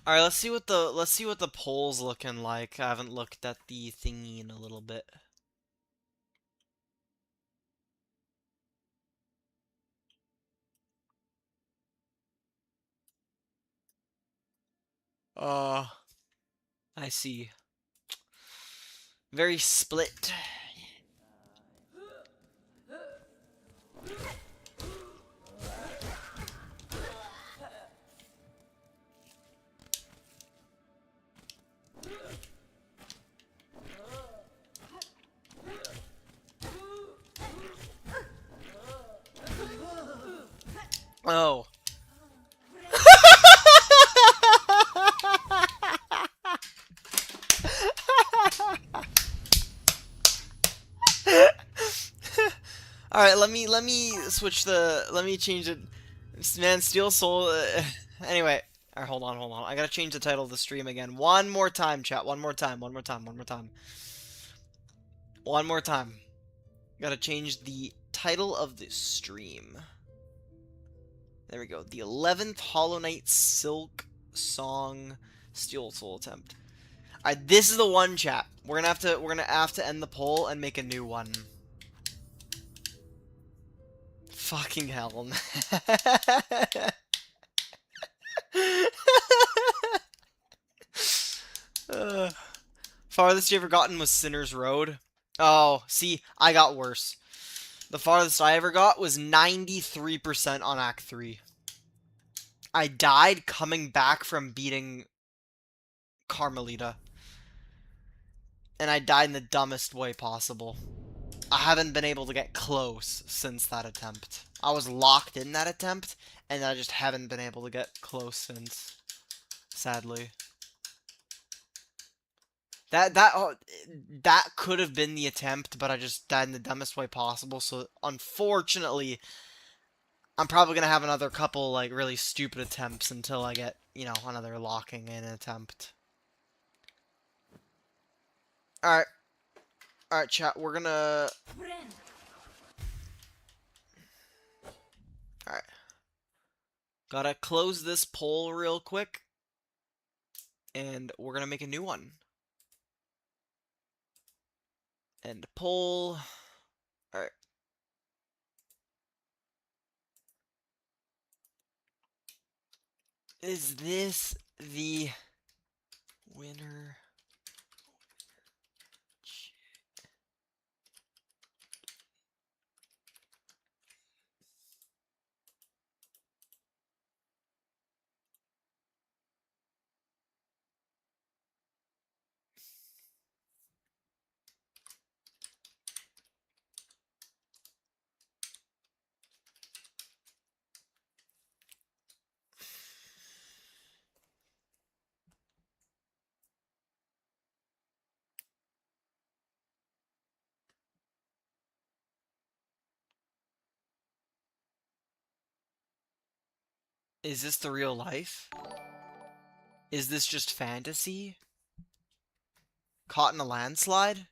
All right, let's see what the poll's looking like. I haven't looked at the thingy in a little bit. I see. Very split. Oh. All right, let me switch the let me change it. Man, Steel Soul. Anyway, all right, hold on. I gotta change the title of the stream again. One more time, chat. One more time. One more time. One more time. One more time. Gotta change the title of the stream. There we go. The 11th Hollow Knight SIlksong Steel Soul attempt. Alright, this is the one, chat. We're gonna have to end the poll and make a new one. Fucking hell. Farthest you ever gotten was Sinner's Road. Oh, see, I got worse. The farthest I ever got was 93% on Act 3. I died coming back from beating Carmelita. And I died in the dumbest way possible. I haven't been able to get close since that attempt. I was locked in that attempt, and I just haven't been able to get close since. Sadly. That could have been the attempt, but I just died in the dumbest way possible, so unfortunately, I'm probably gonna have another couple, like, really stupid attempts until I get, you know, another locking in attempt. Alright. Alright, chat, we're gonna... Alright. Gotta close this poll real quick. And we're gonna make a new one. End poll. Alright. Is this the winner? Is this the real life? Is this just fantasy? Caught in a landslide?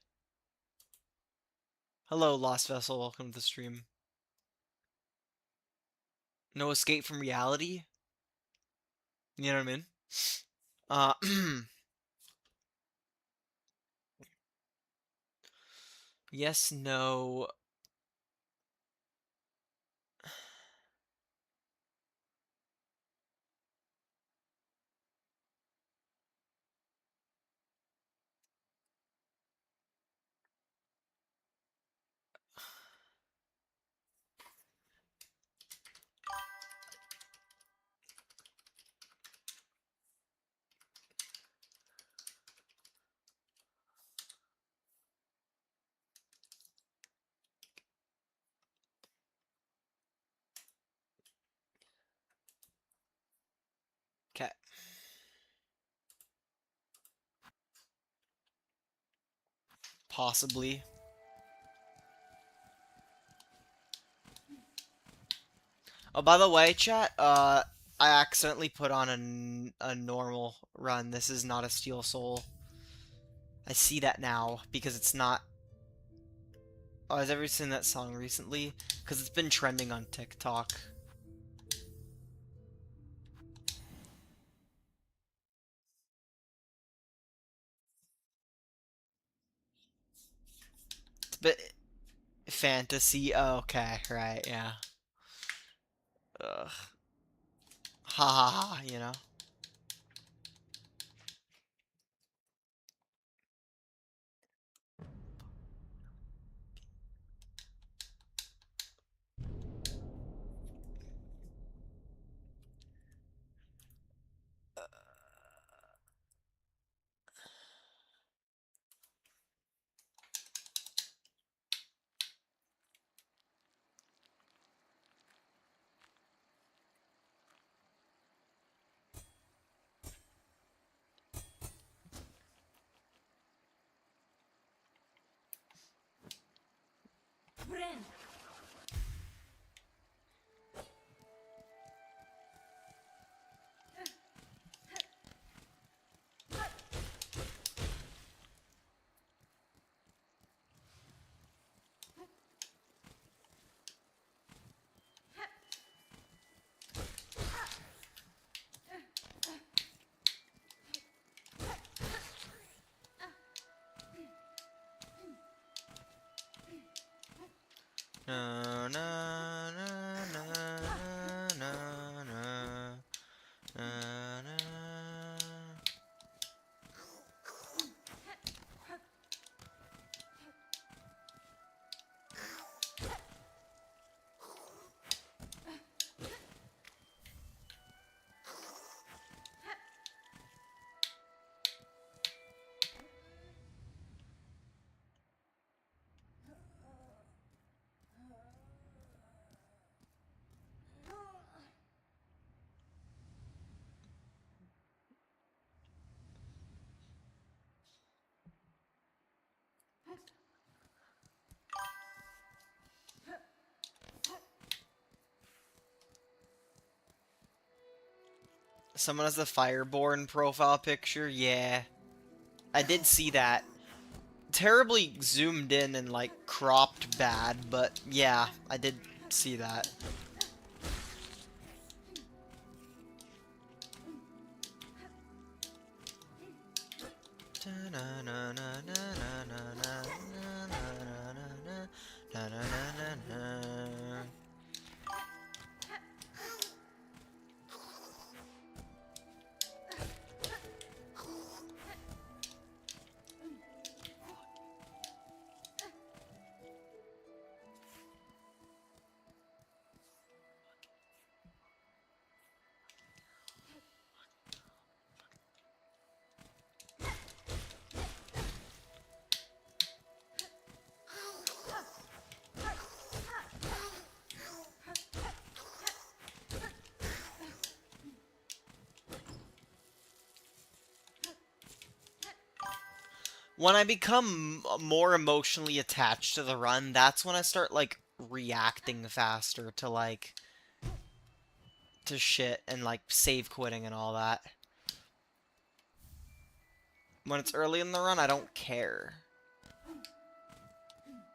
Hello, Lost Vessel. Welcome to the stream. No escape from reality? You know what I mean? Yes, no. Okay. Possibly. Oh, by the way, chat, I accidentally put on a normal run. This is not a Steel Soul. I see that now, because it's not... Oh, has ever seen that song recently? Because it's been trending on TikTok. But fantasy, oh, okay, right, yeah. Ugh. Ha ha ha, you know? Na na na na na na na na na. Someone has the Fireborn profile picture? Yeah. I did see that. Terribly zoomed in and, like, cropped bad, but yeah, I did see that. When I become more emotionally attached to the run, that's when I start, like, reacting faster to, like, to shit and, like, save quitting and all that. When it's early in the run, I don't care.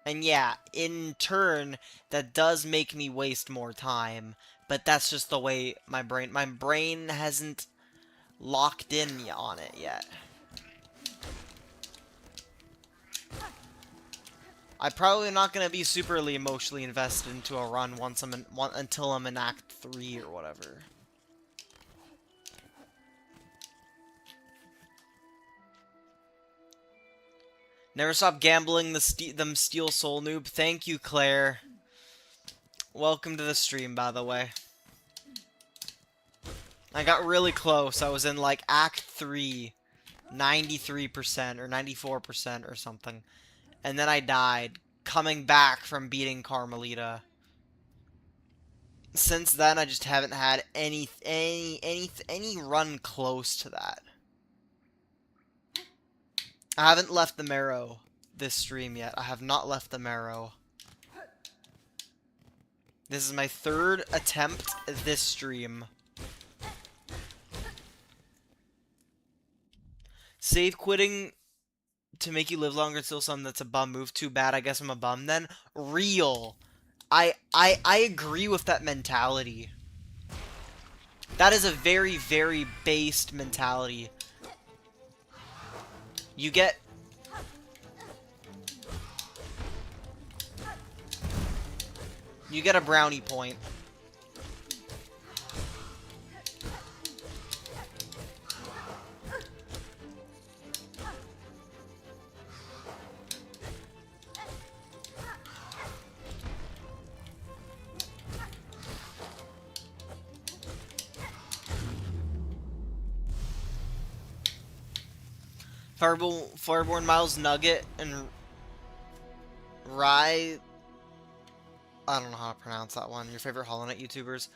And yeah, in turn, that does make me waste more time, but that's just the way my brain hasn't locked in on it yet. I'm probably not gonna be superly emotionally invested into a run until I'm in Act 3 or whatever. Never stop gambling, them Steel Soul noob. Thank you, Claire. Welcome to the stream, by the way. I got really close. I was in like Act 3, 93% or 94% or something. And then I died, coming back from beating Carmelita. Since then, I just haven't had any run close to that. I haven't left the marrow this stream yet. I have not left the marrow. This is my 3rd attempt at this stream. Save quitting to make you live longer and still some, that's a bum move. Too bad, I guess I'm a bum then. Real. I agree with that mentality. That is a very, very based mentality. You get... You get a brownie point. Fireborn Miles Nugget and Rye. I don't know how to pronounce that one. Your favorite Hollow Knight YouTubers?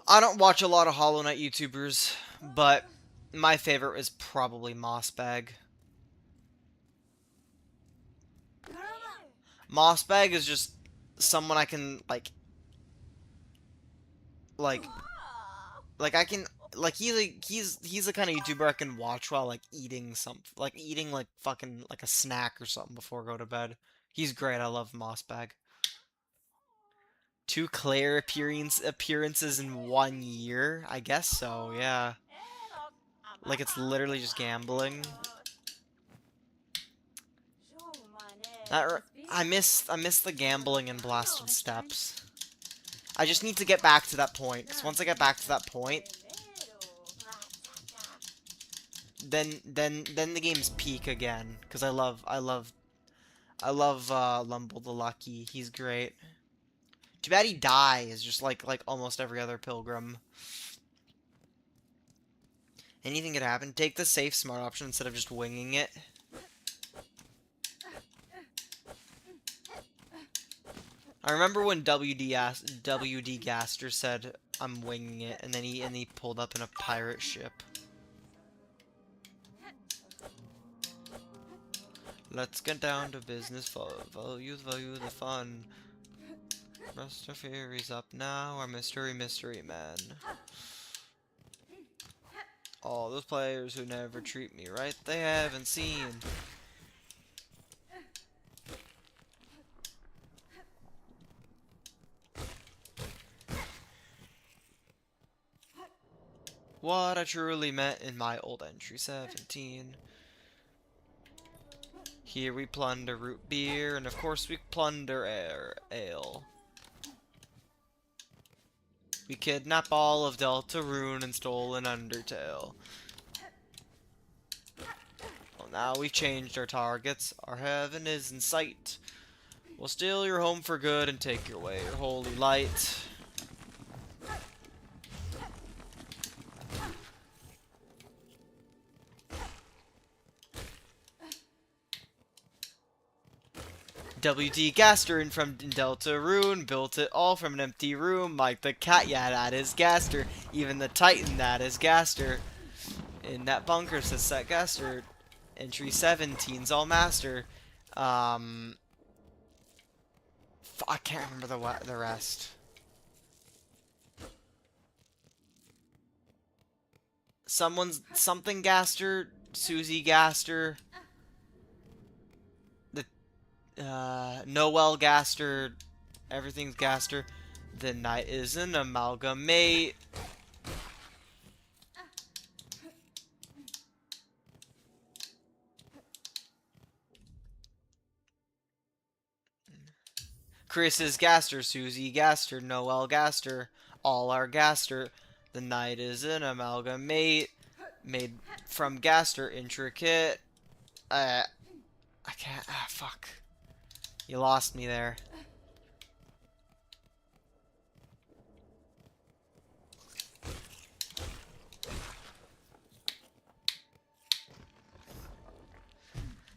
I don't watch a lot of Hollow Knight YouTubers, but my favorite is probably Mossbag. Mossbag is just someone I can like I can like he's the kind of YouTuber I can watch while like eating like fucking like a snack or something before I go to bed. He's great. I love Mossbag. 2 Claire appearances in 1 year? I guess so, yeah. Like, it's literally just gambling. I miss the gambling in Blasted Steps. I just need to get back to that point, because once I get back to that point, then the game's peak again. Because I love Lumble the Lucky. He's great. Too bad he dies, just like almost every other pilgrim. Anything could happen. Take the safe, smart option instead of just winging it. I remember when WD Gaster said, "I'm winging it," and then he pulled up in a pirate ship. Let's get down to business. Value the fun. Mr. Fury's up now. Our mystery man. All those players who never treat me right, they haven't seen. What I truly meant in my old entry 17. Here we plunder root beer, and of course we plunder ale. We kidnap all of Deltarune and stole an Undertale. Well, now we've changed our targets. Our heaven is in sight. We'll steal your home for good and take your way, your holy light. WD Gaster from Deltarune built it all from an empty room, like the cat, yeah, that is Gaster. Even the Titan, that is Gaster. In that bunker says Set Gaster. Entry 17's all master. I can't remember the rest. Something Gaster, Susie Gaster. Noel Gaster, everything's Gaster. The night is an amalgamate. Chris is Gaster, Susie Gaster, Noel Gaster, all are Gaster. The night is an amalgamate made from Gaster intricate. I can't. Ah, fuck. You lost me there.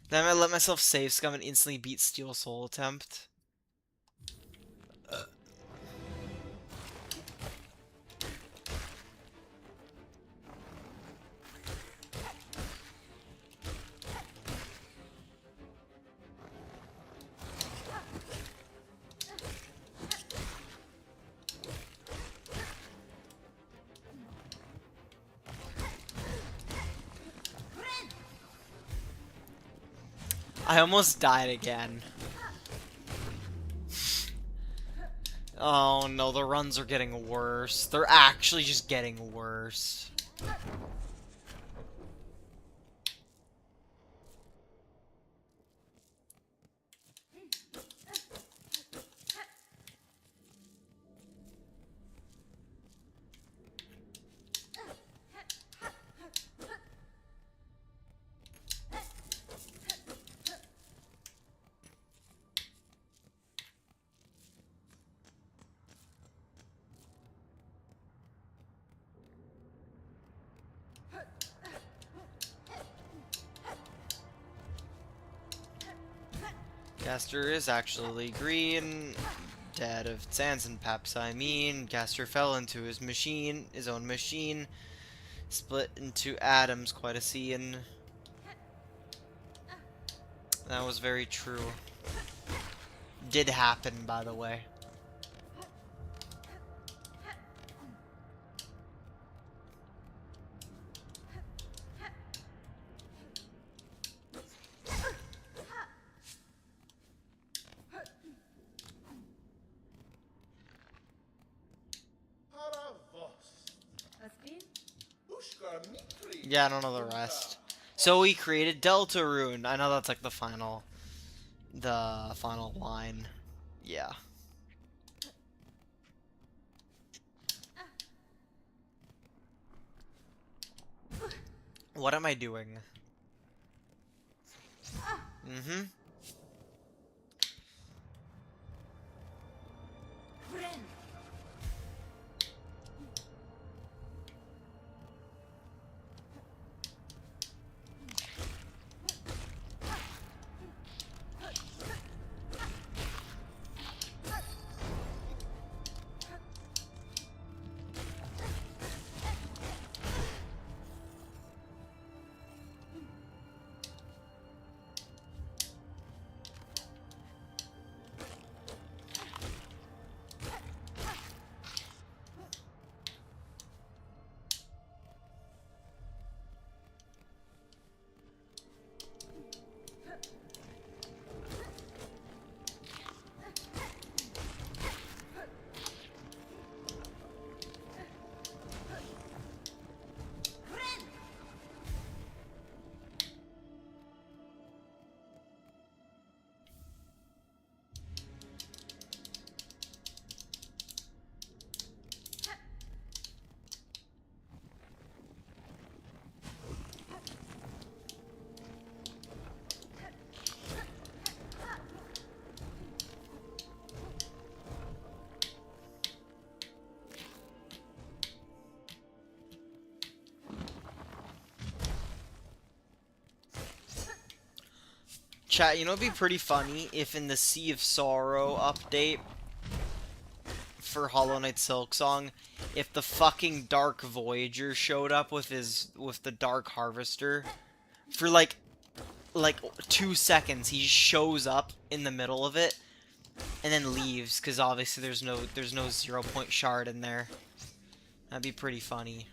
Then I let myself save scum and instantly beat Steel Soul attempt. I almost died again. Oh no, the runs are getting worse. They're actually just getting worse. Gaster is actually green. Dead of Sans and Paps, I mean. Gaster fell into his machine, his own machine. Split into atoms, quite a scene. That was very true. Did happen, by the way. Yeah, I don't know the rest. So we created Delta Rune. I know that's like the final line. Yeah. What am I doing? Mm-hmm. Chat, you know, it'd be pretty funny if in the Sea of Sorrow update for Hollow Knight Silksong, if the fucking Dark Voyager showed up with the Dark Harvester for like 2 seconds. He shows up in the middle of it and then leaves because obviously there's no 0 point shard in there. That'd be pretty funny.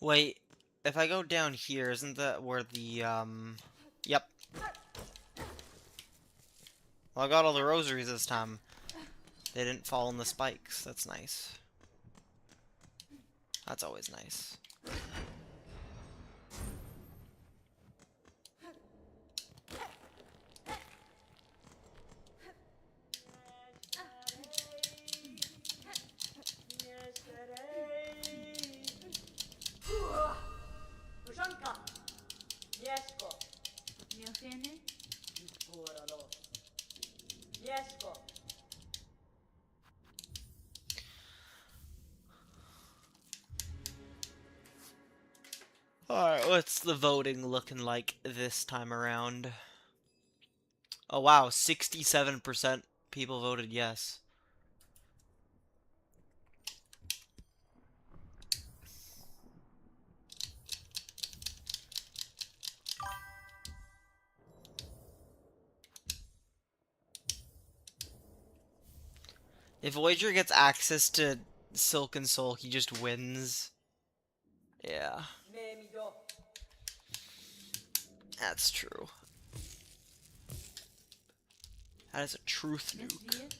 Wait, if I go down here, isn't that where the, Yep. Well, I got all the rosaries this time. They didn't fall in the spikes. That's nice. That's always nice. Alright, what's the voting looking like this time around? Oh wow, 67% people voted yes. If Voyager gets access to Silken Soul, he just wins. Yeah. That's true. That is a truth nuke.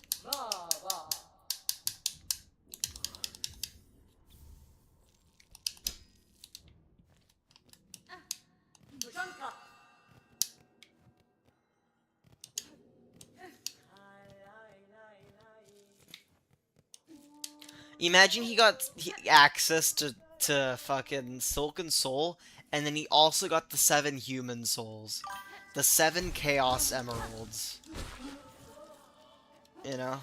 Imagine he got access to fucking Silken Soul, and then he also got the 7 human souls. The 7 Chaos Emeralds. You know?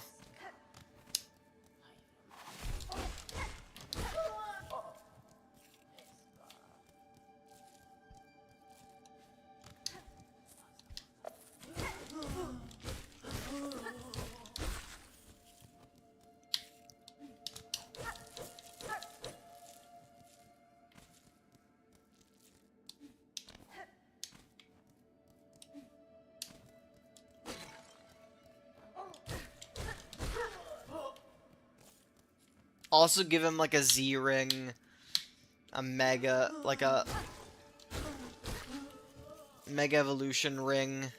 Also give him like a Z ring, a mega, like a mega evolution ring.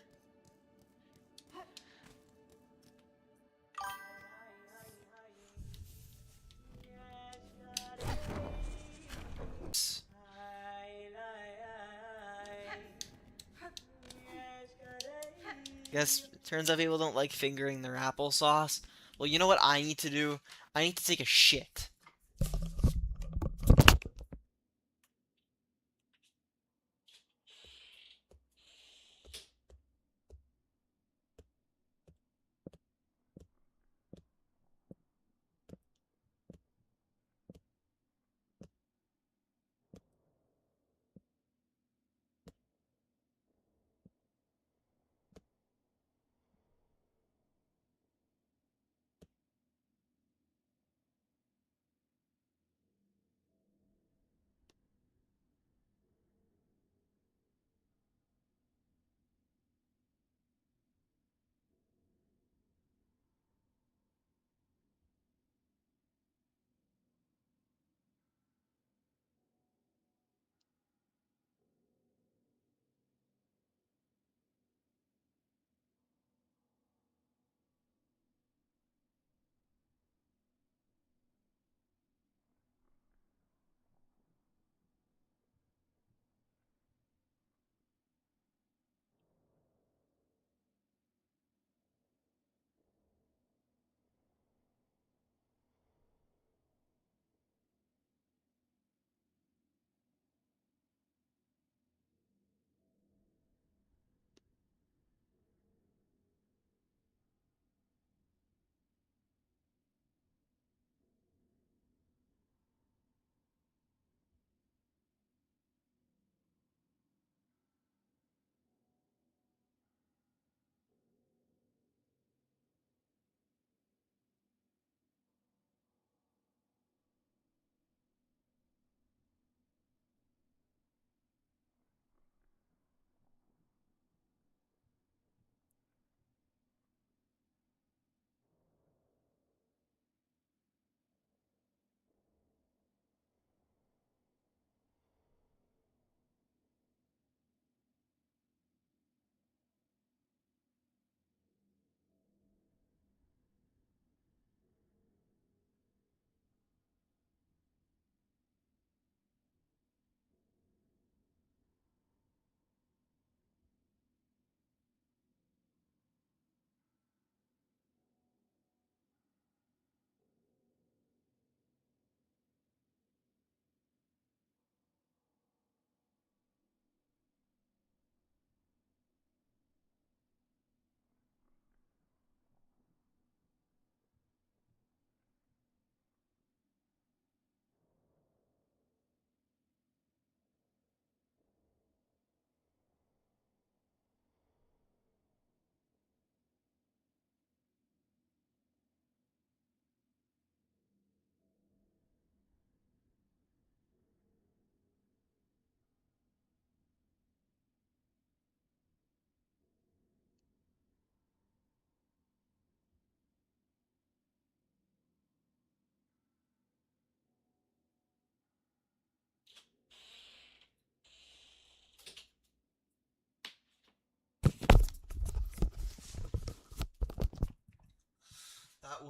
Guess turns out people don't like fingering their applesauce. Well, you know what I need to do? I need to take a shit.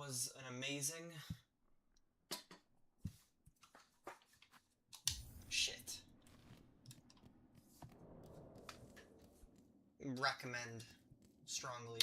was an amazing... Shit. Recommend strongly.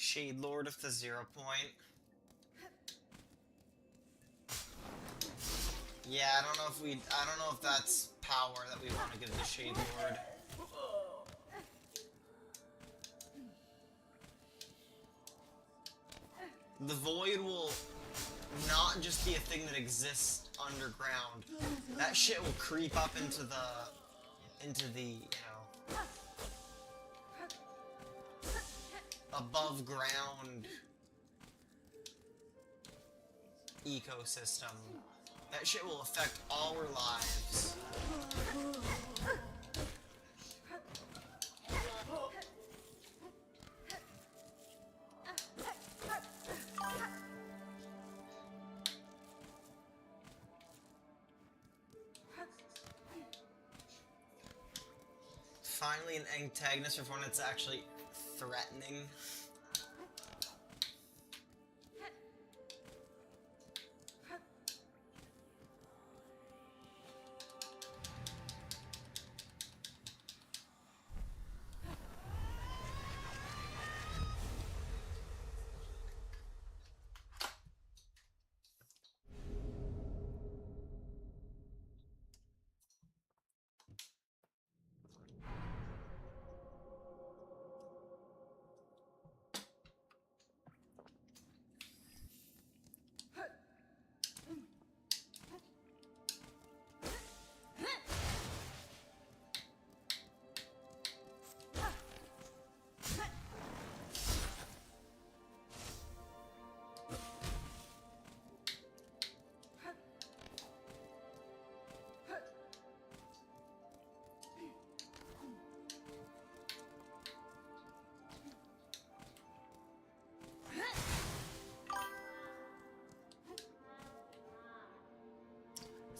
Shade Lord of the 0 point. Yeah, I don't know if that's power that we want to give the Shade Lord. The void will not just be a thing that exists underground. That shit will creep up into the, you know, above ground ecosystem. That shit will affect all our lives. Finally an antagonist for one that's actually threatening.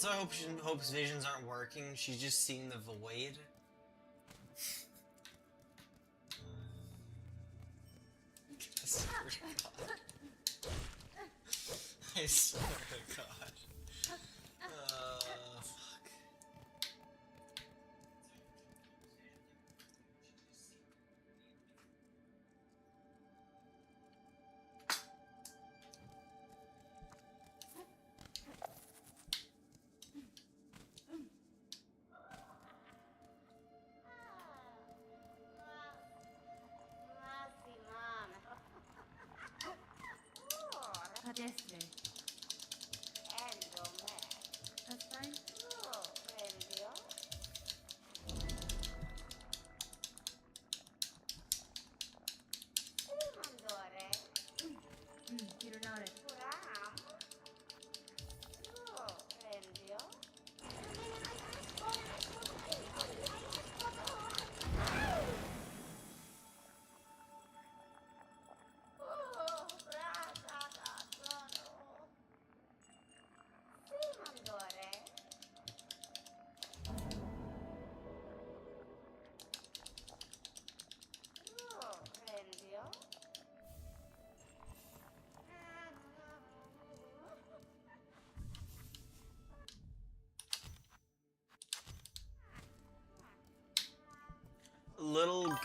So I hope Hope's visions aren't working. She's just seeing the void. I swear to God. I swear to God. Fuck. That's fine. Gironare.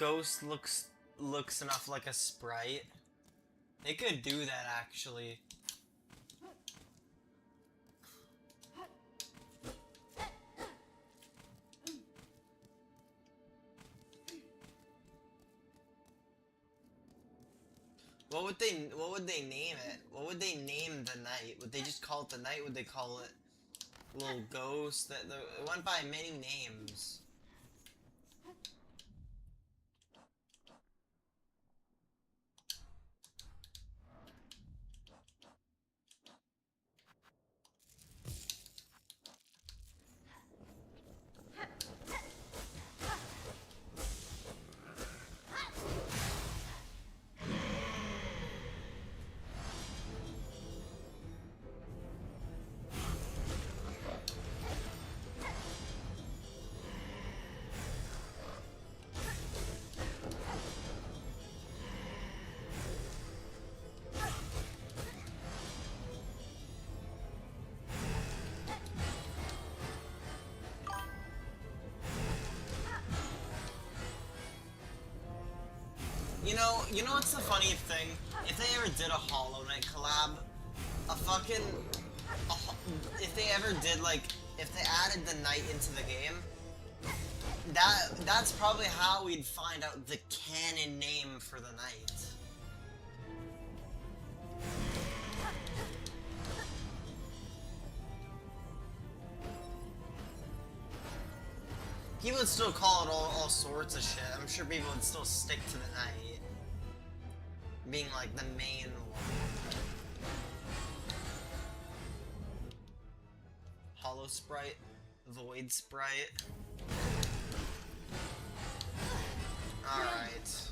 ghost looks enough like a sprite. They could do that actually. What would they name it? What would they name the night? Would they just call it the night? Would they call it little ghost? It went by many names. You know what's the funny thing? If they ever did a Hollow Knight collab, if they ever did if they added the night into the game, that's probably how we'd find out the canon name for the night. People would still call it all sorts of shit. I'm sure people would still stick to the night being like the main one. Hollow Sprite, Void Sprite. Alright.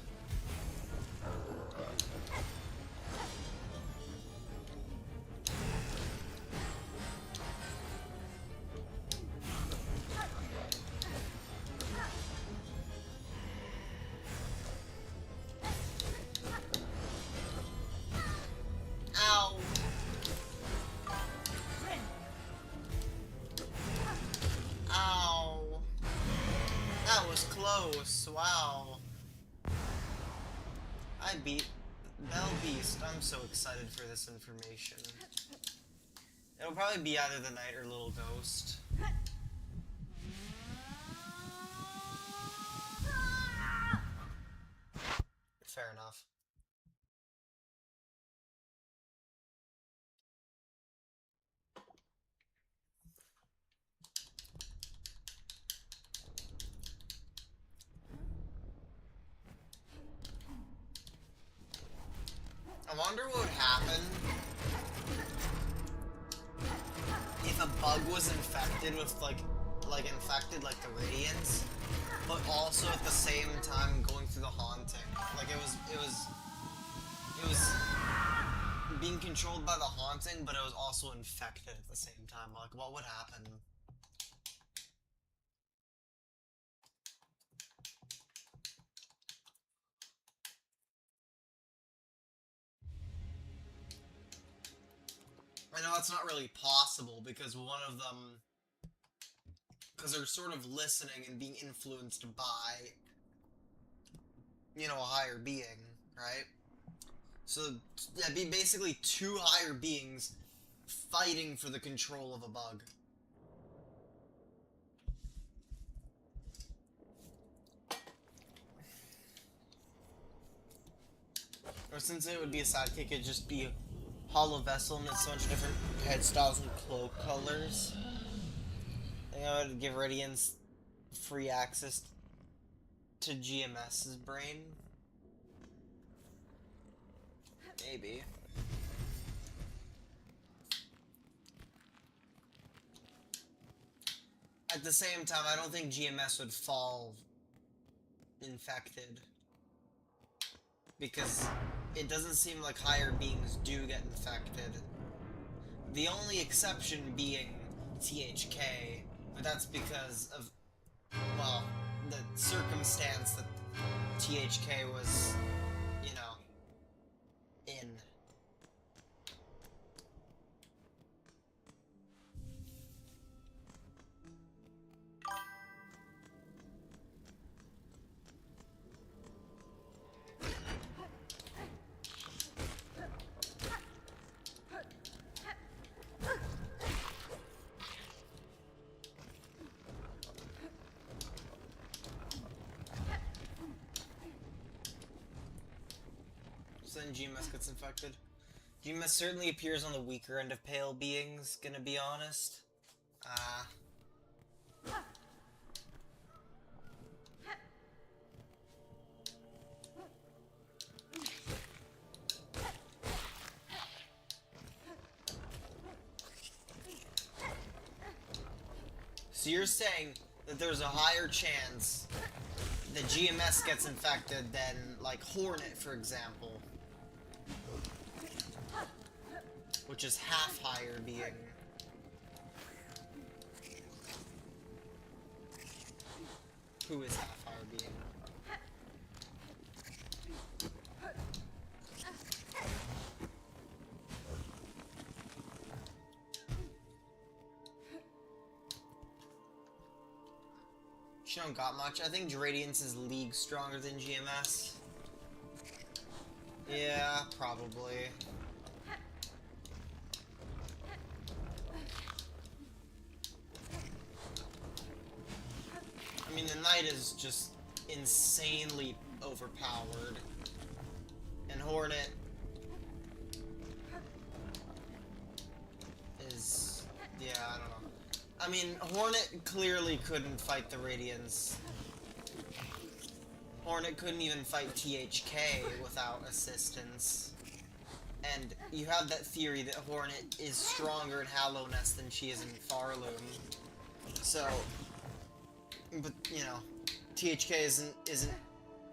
Ow. Ow. That was close. Wow. I beat Bell Beast. I'm so excited for this information. It'll probably be either the Knight or Little Ghost. Fair enough. I wonder what would happen if a bug was infected with infected like the Radiance, but also at the same time going through the haunting. Like it was being controlled by the haunting, but it was also infected at the same time. Like what would happen? I know it's not really possible because because they're sort of listening and being influenced by, a higher being, right? So that'd be basically two higher beings fighting for the control of a bug. Or since it would be a sidekick, it'd just be Hollow Vessel and it's so much different head styles and cloak colors. I think I would give Radiance free access to GMS's brain. Maybe. At the same time, I don't think GMS would fall infected. Because it doesn't seem like higher beings do get infected. The only exception being THK, but that's because of, well, the circumstance that THK was, in. then GMS gets infected. GMS certainly appears on the weaker end of pale beings, gonna be honest. So you're saying that there's a higher chance that GMS gets infected than, like, Hornet, for example. Which is half higher being. Who is half higher being? She don't got much. I think Radiance is league stronger than GMS. Yeah, probably. I mean, the Knight is just insanely overpowered. And Hornet is... yeah, I don't know. I mean, Hornet clearly couldn't fight the Radiance. Hornet couldn't even fight THK without assistance. And you have that theory that Hornet is stronger in Hallownest than she is in Farloom. So... but, you know, THK isn't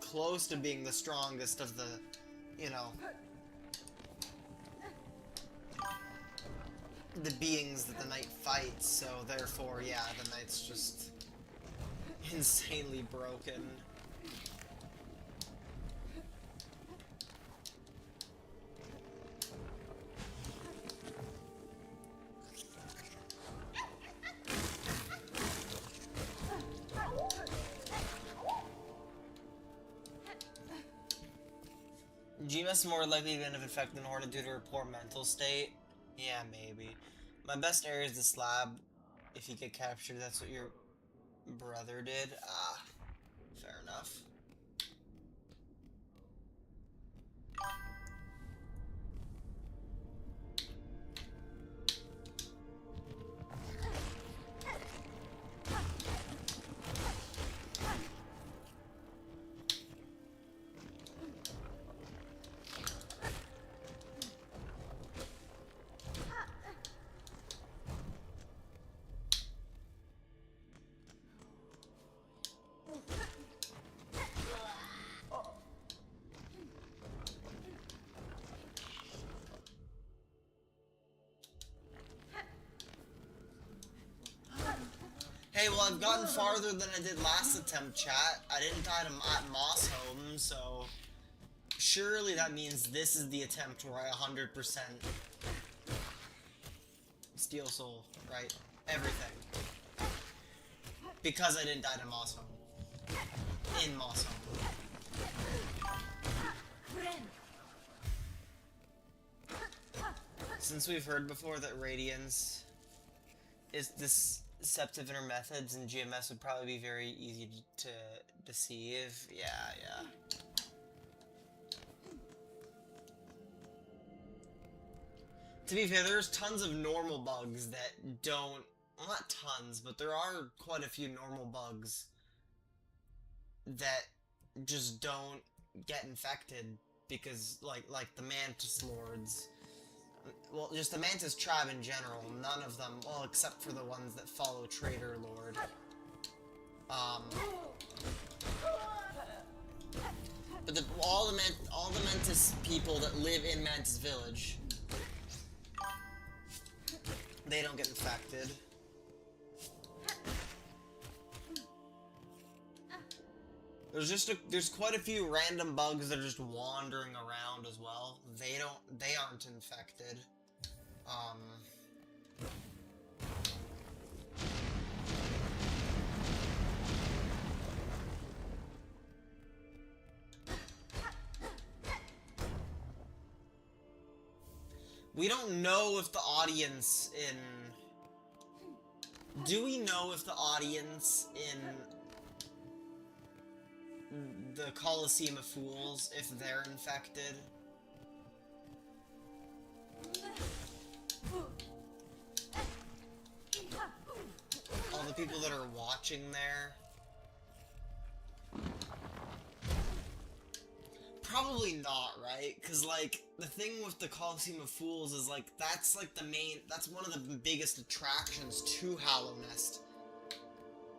close to being the strongest of the, you know, the beings that the Knight fights, so therefore, yeah, the Knight's just insanely broken. GMS is more likely to end up infected than Hornet due to her poor mental state. Yeah, maybe. My best area is the slab. If you get captured, that's what your brother did. Ah, fair enough. Hey, well, I've gotten farther than I did last attempt, chat. I didn't die at Moss Home, so surely that means this is the attempt where I 100% Steel Soul, right? Everything. Because I didn't die to Moss Home. In Moss Home. Since we've heard before that Radiance is deceptive in her methods, and GMS would probably be very easy to deceive. Yeah. To be fair, there's tons of normal bugs that don't... well, not tons, but there are quite a few normal bugs that just don't get infected because, like the Mantis Lords. Well, just the Mantis tribe in general, none of them, well, except for the ones that follow Trader Lord. But all the Mantis people that live in Mantis Village, they don't get infected. There's quite a few random bugs that are just wandering around as well. They aren't infected. We don't know if the audience in... do we know if the audience in the Coliseum of Fools, if they're infected? people that are watching there? Probably not, right? Because, like, the thing with the Coliseum of Fools is, like, that's, like, that's one of the biggest attractions to Hallow Nest.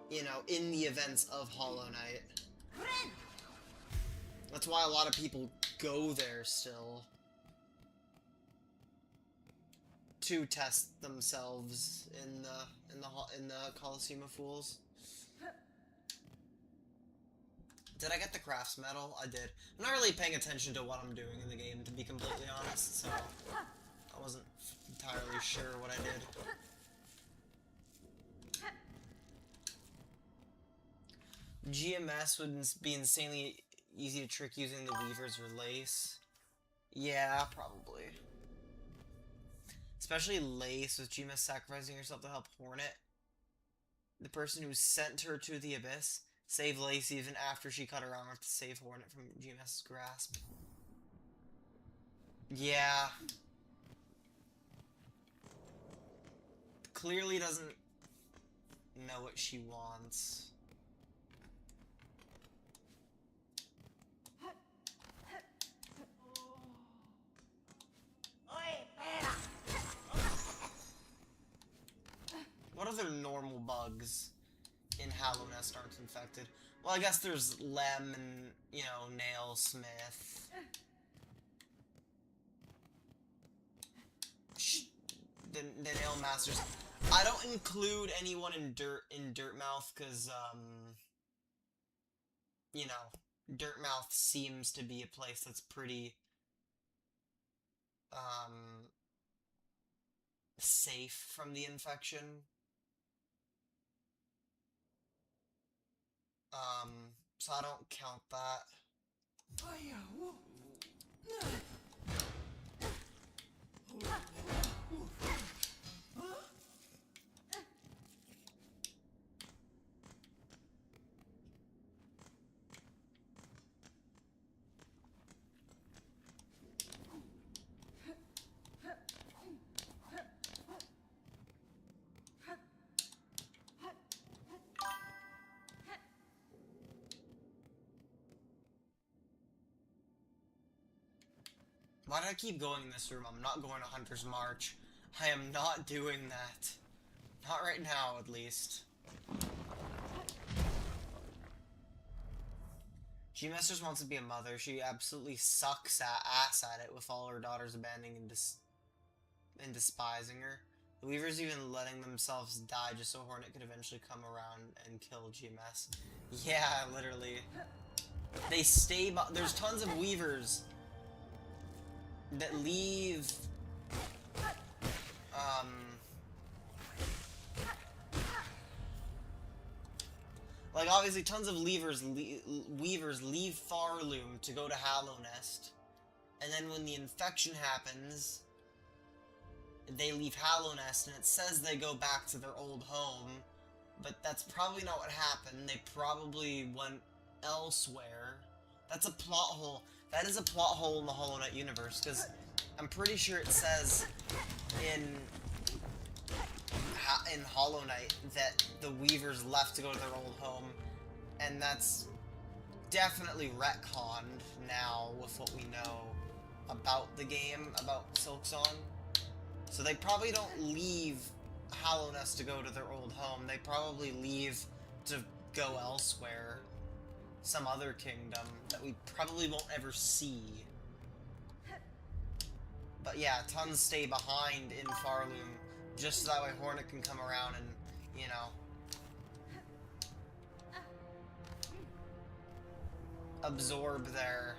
You know, in the events of Hollow Knight. That's why a lot of people go there still. To test themselves in the Coliseum of Fools. Did I get the crafts medal? I did. I'm not really paying attention to what I'm doing in the game, to be completely honest, so I wasn't entirely sure what I did. GMS would be insanely easy to trick using the Weaver's Lace. Yeah, probably. Especially Lace, with GMS sacrificing herself to help Hornet. The person who sent her to the Abyss. Save Lace even after she cut her arm off to save Hornet from GMS's grasp. Yeah. Clearly doesn't know what she wants. What other normal bugs in Hallow Nest aren't infected? Well, I guess there's Lem and, you know, Nail Smith. The Nail Masters. I don't include anyone in Dirtmouth because, you know, Dirtmouth seems to be a place that's pretty, safe from the infection. So I don't count that. Why did I keep going in this room? I'm not going to Hunter's March. I am not doing that. Not right now, at least. G-Masters wants to be a mother. She absolutely sucks ass at it with all her daughters abandoning and despising her. The Weavers even letting themselves die just so Hornet could eventually come around and kill GMS. Yeah, literally. They stay there's tons of Weavers that leave, like, obviously tons of Weavers leave Farloom to go to Hallow Nest, and then when the infection happens, they leave Hallow Nest, and it says they go back to their old home, but that's probably not what happened. They probably went elsewhere. That's a plot hole. That is a plot hole in the Hollow Knight universe, because I'm pretty sure it says in Hollow Knight that the Weavers left to go to their old home, and that's definitely retconned now with what we know about the game, about SIlksong. So they probably don't leave Hallow Nest to go to their old home. They probably leave to go elsewhere. Some other kingdom that we probably won't ever see. But yeah, tons stay behind in Farloom, just so that way Hornet can come around and, you know, absorb their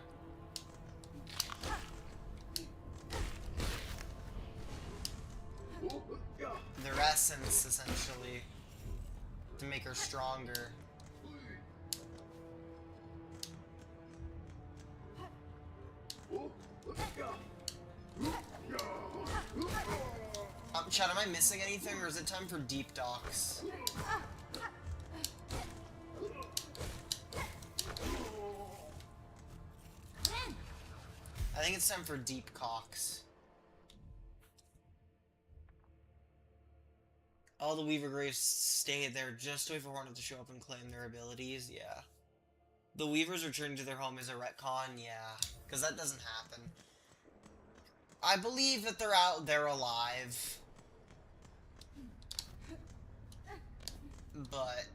essence, essentially, to make her stronger. Chad, am I missing anything, or is it time for deep docks? I think it's time for deep cocks. All the Weaver Graves stayed there just to wait for Hornet to show up and claim their abilities? Yeah. The Weavers returning to their home is a retcon? Yeah. Because that doesn't happen. I believe that they're out there alive. But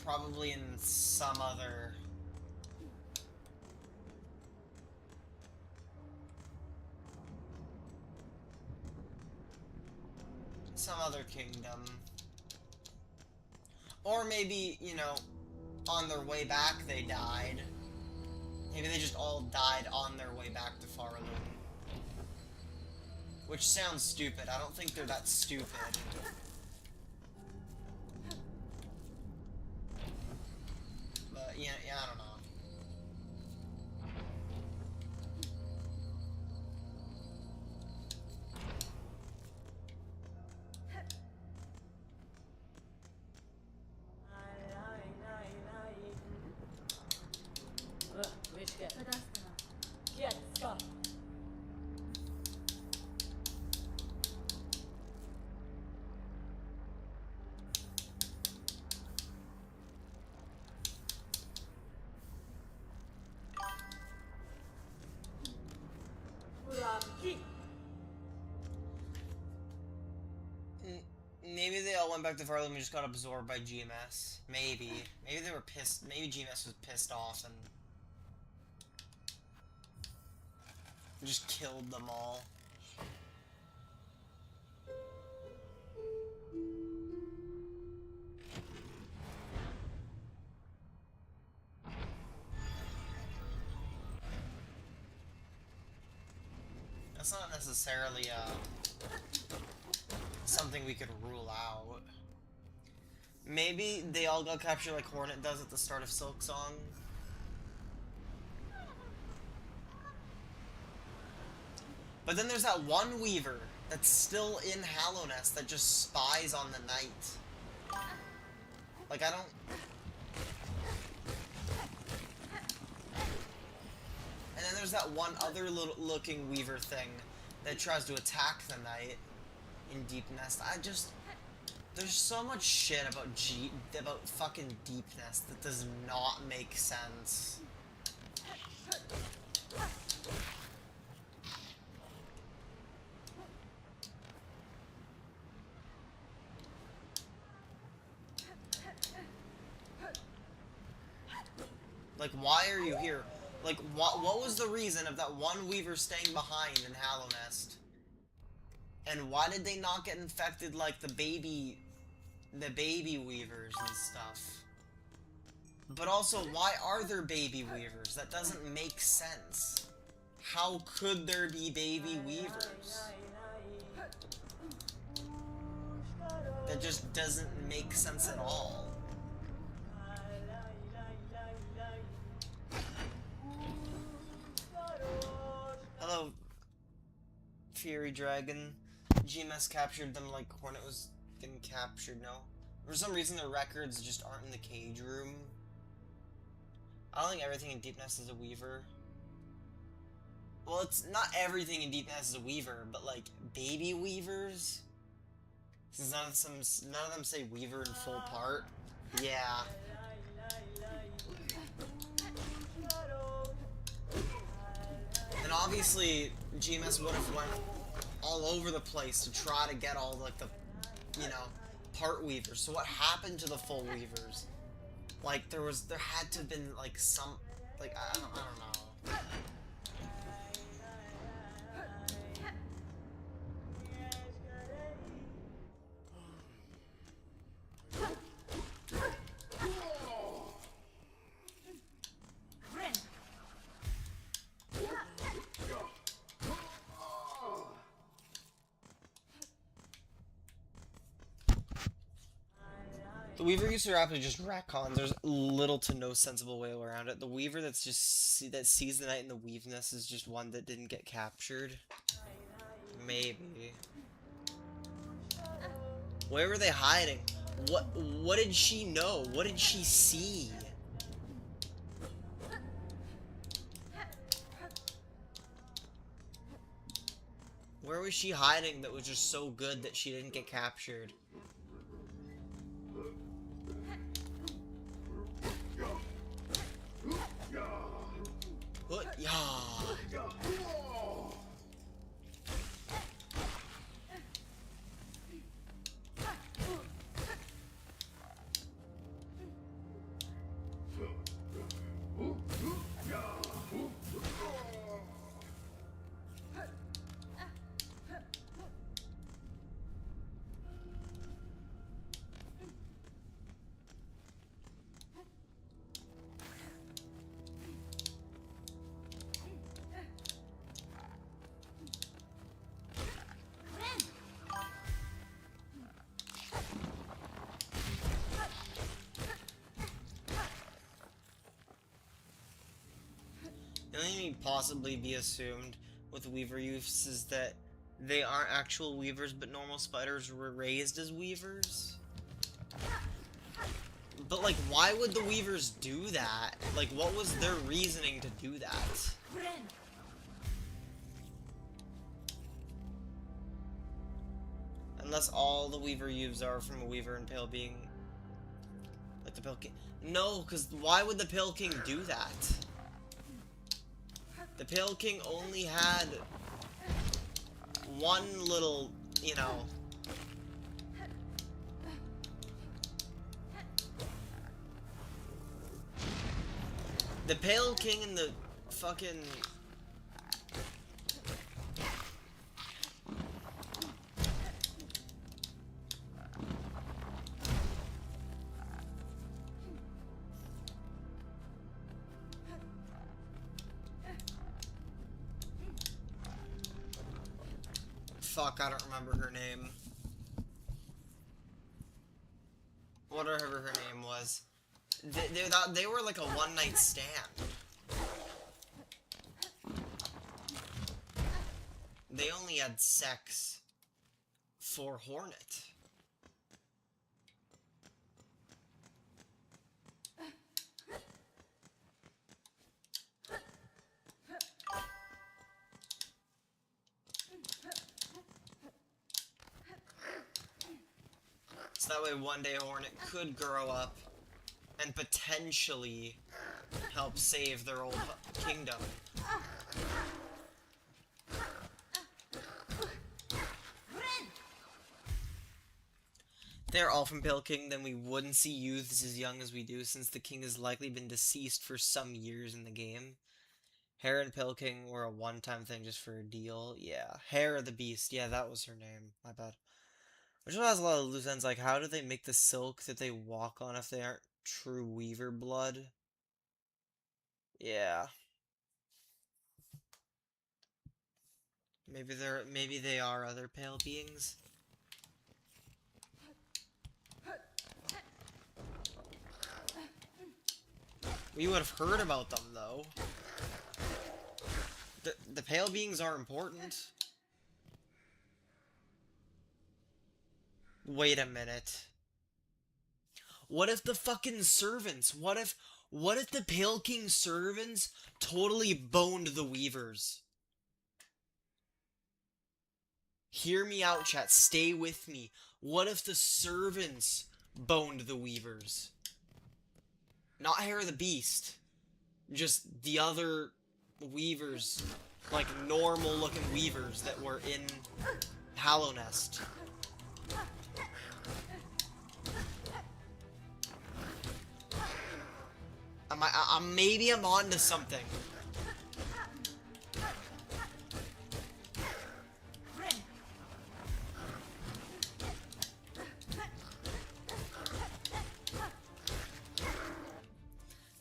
probably in some other... kingdom. Or maybe, you know, on their way back they died. Maybe they just all died on their way back to Farlum. Which sounds stupid. I don't think they're that stupid. But yeah, I don't know. Maybe they all went back to Farlem and just got absorbed by GMS. Maybe. Maybe they were pissed. Maybe GMS was pissed off and just killed them all. That's not necessarily something we could rule out. Maybe they all got captured like Hornet does at the start of SIlksong. But then there's that one Weaver that's still in Hallownest that just spies on the night. Like, I don't... And then there's that one other looking Weaver thing that tries to attack the night in Deep Nest. There's so much shit about fucking Deep Nest that does not make sense. Like, why are you here? Like, what was the reason of that one Weaver staying behind in Hallownest? And why did they not get infected like the baby Weavers and stuff? But also, why are there baby Weavers? That doesn't make sense. How could there be baby Weavers? That just doesn't make sense at all. Hello, Fury Dragon. GMS captured them like Hornet was getting captured, no? For some reason their records just aren't in the cage room. I don't think everything in Deep Nest is a Weaver. Well, it's not everything in Deep Nest is a Weaver, but like baby Weavers? Since none of them say Weaver in full part. Yeah. And obviously, GMS would have went all over the place to try to get all, like, the, you know, part Weavers. So what happened to the full Weavers? Like, there had to have been, like, some, like, I don't know. The Weaver used to rapidly just retcons. There's little to no sensible way around it. The Weaver that sees the night in the Weaveness is just one that didn't get captured. Maybe. Where were they hiding? What did she know? What did she see? Where was she hiding that was just so good that she didn't get captured? What? Yeah. The only thing possibly be assumed with Weaver youths is that they aren't actual weavers, but normal spiders were raised as weavers. But, like, why would the weavers do that? Like, what was their reasoning to do that? Unless all the weaver youths are from a weaver and pale being... like the Pale King. No, because why would the Pale King do that? The Pale King only had one little, you know... The Pale King and the fucking... Fuck, I don't remember her name. Whatever her name was. They were like a one-night stand. They only had sex for Hornet. So that way one day Hornet could grow up and potentially help save their old kingdom. If they're all from Pale King, then we wouldn't see youths as young as we do, since the king has likely been deceased for some years in the game. Hera and Pale King were a one-time thing just for a deal. Yeah, Hera the Beast. Yeah, that was her name. My bad. Which one has a lot of loose ends, like how do they make the silk that they walk on if they aren't true weaver blood? Yeah. Maybe they are other pale beings. We would have heard about them though. The pale beings are important. Wait a minute. What if the fucking servants? What if the Pale King servants totally boned the weavers? Hear me out, chat. Stay with me. What if the servants boned the weavers? Not Hera the Beast. Just the other weavers. Like normal looking weavers that were in Hallownest. Maybe I'm onto something.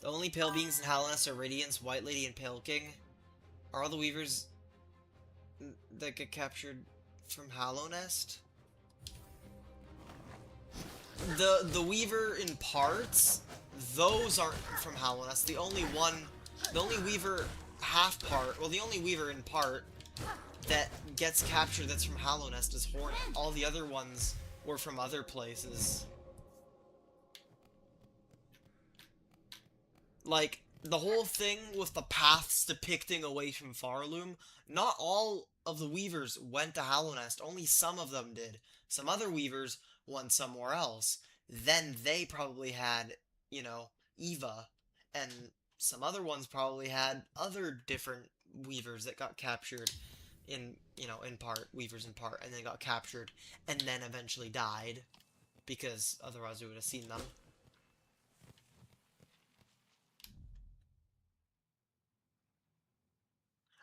The only pale beings in Hallownest are Radiance, White Lady, and Pale King. Are all the weavers that get captured from Hallownest? The weaver in parts, those aren't from Hallownest. The only weaver half part, well, the only weaver in part that gets captured that's from Hallownest is Hornet. All the other ones were from other places. Like, the whole thing with the paths depicting away from Farloom, not all of the weavers went to Hallownest. Only some of them did. Some other weavers went somewhere else. Then they probably had, you know, Eva, and some other ones probably had other different weavers that got captured in, you know, in part, weavers in part, and then got captured, and then eventually died, because otherwise we would have seen them.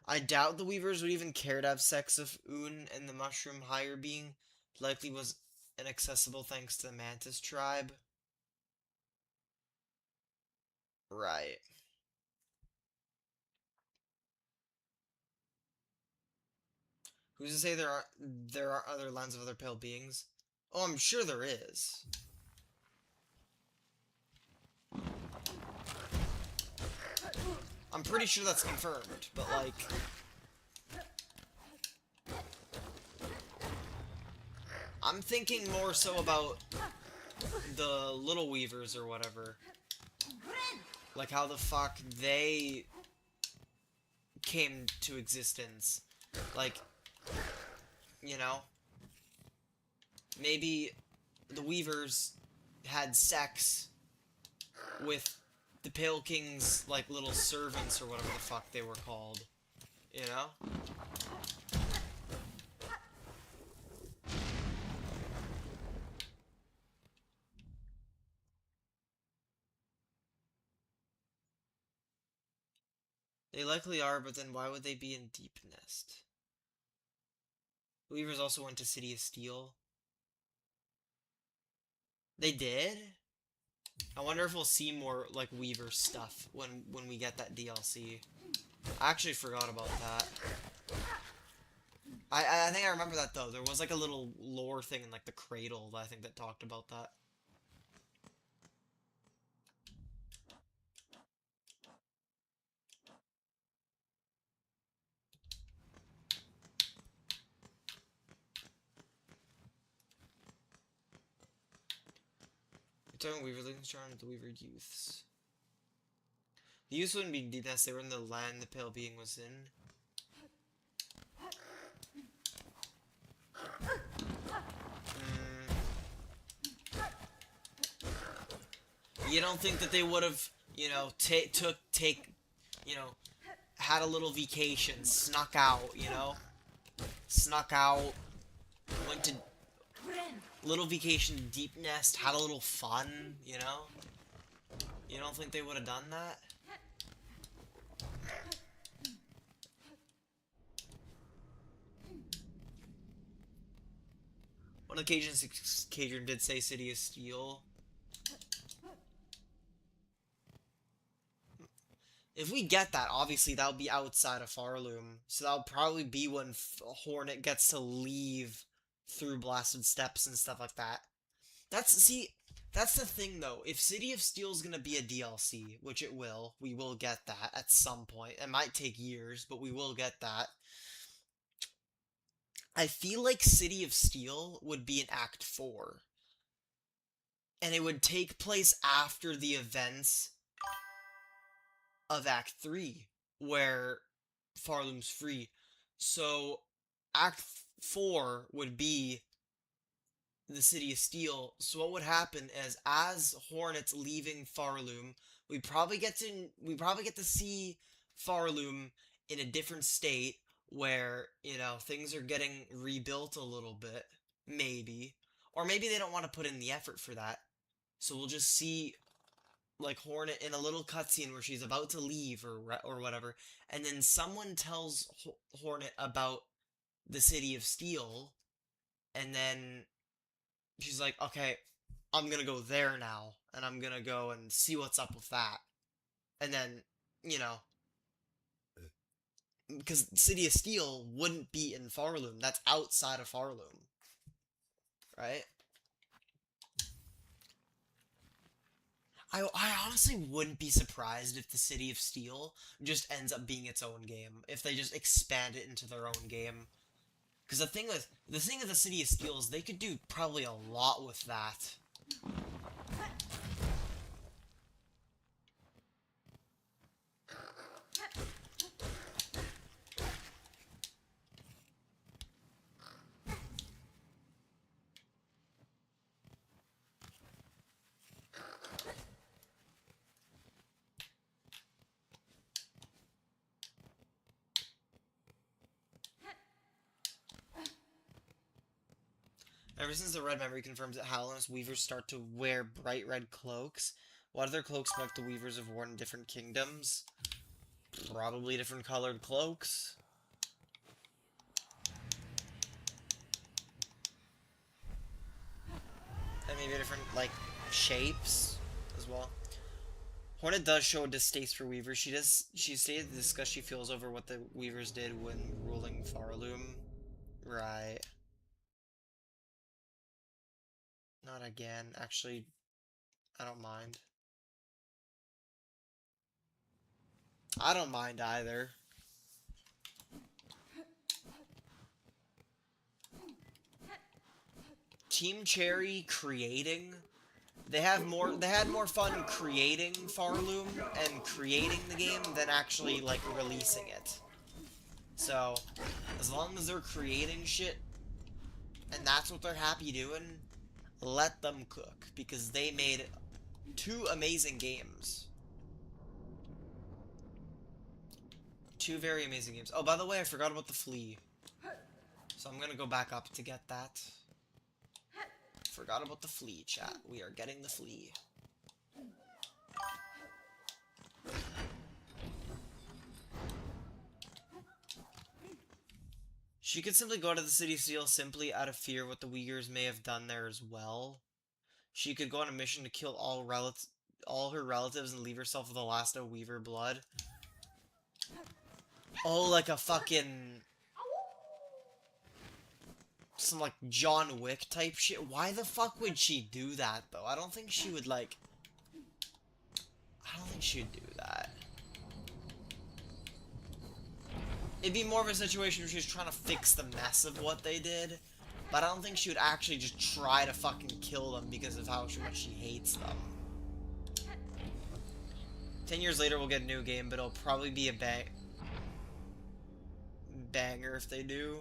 I doubt the weavers would even care to have sex if Un and the mushroom higher being likely was inaccessible thanks to the mantis tribe. Right. Who's to say there are other lands of other pale beings? Oh, I'm sure there is. I'm pretty sure that's confirmed, but like, I'm thinking more so about the little weavers or whatever. Like how the fuck they came to existence. Like, you know, maybe the weavers had sex with the Pale King's, like, little servants or whatever the fuck they were called. You know? They likely are, but then why would they be in Deep Nest? The weavers also went to City of Steel. They did? I wonder if we'll see more, like, Weaver stuff when we get that DLC. I actually forgot about that. I think I remember that, though. There was, like, a little lore thing in, like, the Cradle, I think, that talked about that. You're talking Weaver Legion's charm with the Weaver Youths. The youths wouldn't be in Deep Nest, they were in the land the Pale Being was in. You don't think that they would have, you know, had a little vacation, snuck out, you know? Snuck out, went to little vacation to Deep Nest, had a little fun, you know? You don't think they would have done that? One occasion, Cadron did say City of Steel. If we get that, obviously that'll be outside of Farloom. So that'll probably be when Hornet gets to leave through Blasted Steps and stuff like that. That's the thing though. If City of Steel is gonna be a DLC, which it will, we will get that at some point. It might take years, but we will get that. I feel like City of Steel would be in Act 4. And it would take place after the events of Act 3, where Farloom's free. So, Act 4 would be the City of Steel. So what would happen is, as Hornet's leaving Farloom, we probably get to see Farloom in a different state where, you know, things are getting rebuilt a little bit, maybe. Or maybe they don't want to put in the effort for that. So we'll just see, like, Hornet in a little cutscene where she's about to leave or whatever, and then someone tells Hornet about the City of Steel, and then she's like, okay, I'm gonna go there now, and I'm gonna go and see what's up with that. And then, you know, because City of Steel wouldn't be in Farloom. That's outside of Farloom. Right? I honestly wouldn't be surprised if the City of Steel just ends up being its own game. If they just expand it into their own game. Because the thing with the City of Steel is they could do probably a lot with that. Ever since the red memory confirms that Howland's weavers start to wear bright red cloaks, what other cloaks might the weavers have worn in different kingdoms? Probably different colored cloaks. And maybe different, like, shapes as well. Hornet does show a distaste for weavers. She stated the disgust she feels over what the weavers did when ruling Farloom. Right. Not again. Actually, I don't mind. I don't mind either. Team Cherry creating. They had more fun creating Farloom and creating the game than actually, like, releasing it. So, as long as they're creating shit, and that's what they're happy doing, let them cook, because they made 2 amazing games. 2 very amazing games. Oh, by the way, I forgot about the flea. So I'm gonna go back up to get that. Forgot about the flea, chat. We are getting the flea. She could simply go to the City Seal simply out of fear what the Uyghurs may have done there as well. She could go on a mission to kill all her relatives and leave herself with the last of Weaver blood. Oh, like a fucking... some, like, John Wick type shit. Why the fuck would she do that, though? I don't think she would, like... I don't think she'd do that. It'd be more of a situation where she's trying to fix the mess of what they did. But I don't think she would actually just try to fucking kill them because of how much she hates them. 10 years later, we'll get a new game, but it'll probably be a banger if they do.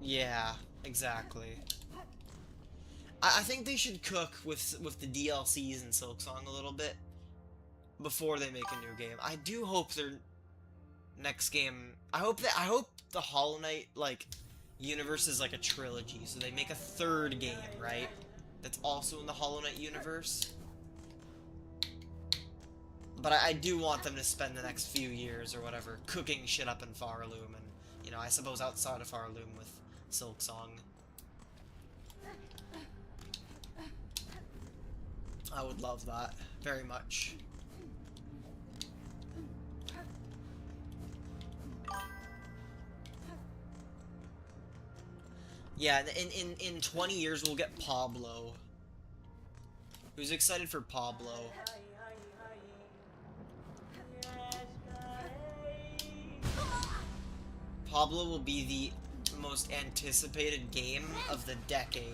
Yeah, exactly. I think they should cook with the DLCs and Silksong a little bit before they make a new game. I do hope their next game... I hope the Hollow Knight, like, universe is like a trilogy, so they make a 3rd game, right? That's also in the Hollow Knight universe. But I do want them to spend the next few years or whatever cooking shit up in Farloom, and, you know, I suppose outside of Farloom with Silksong. I would love that very much. Yeah, in 20 years we'll get Pablo. Who's excited for Pablo? Pablo will be the most anticipated game of the decade.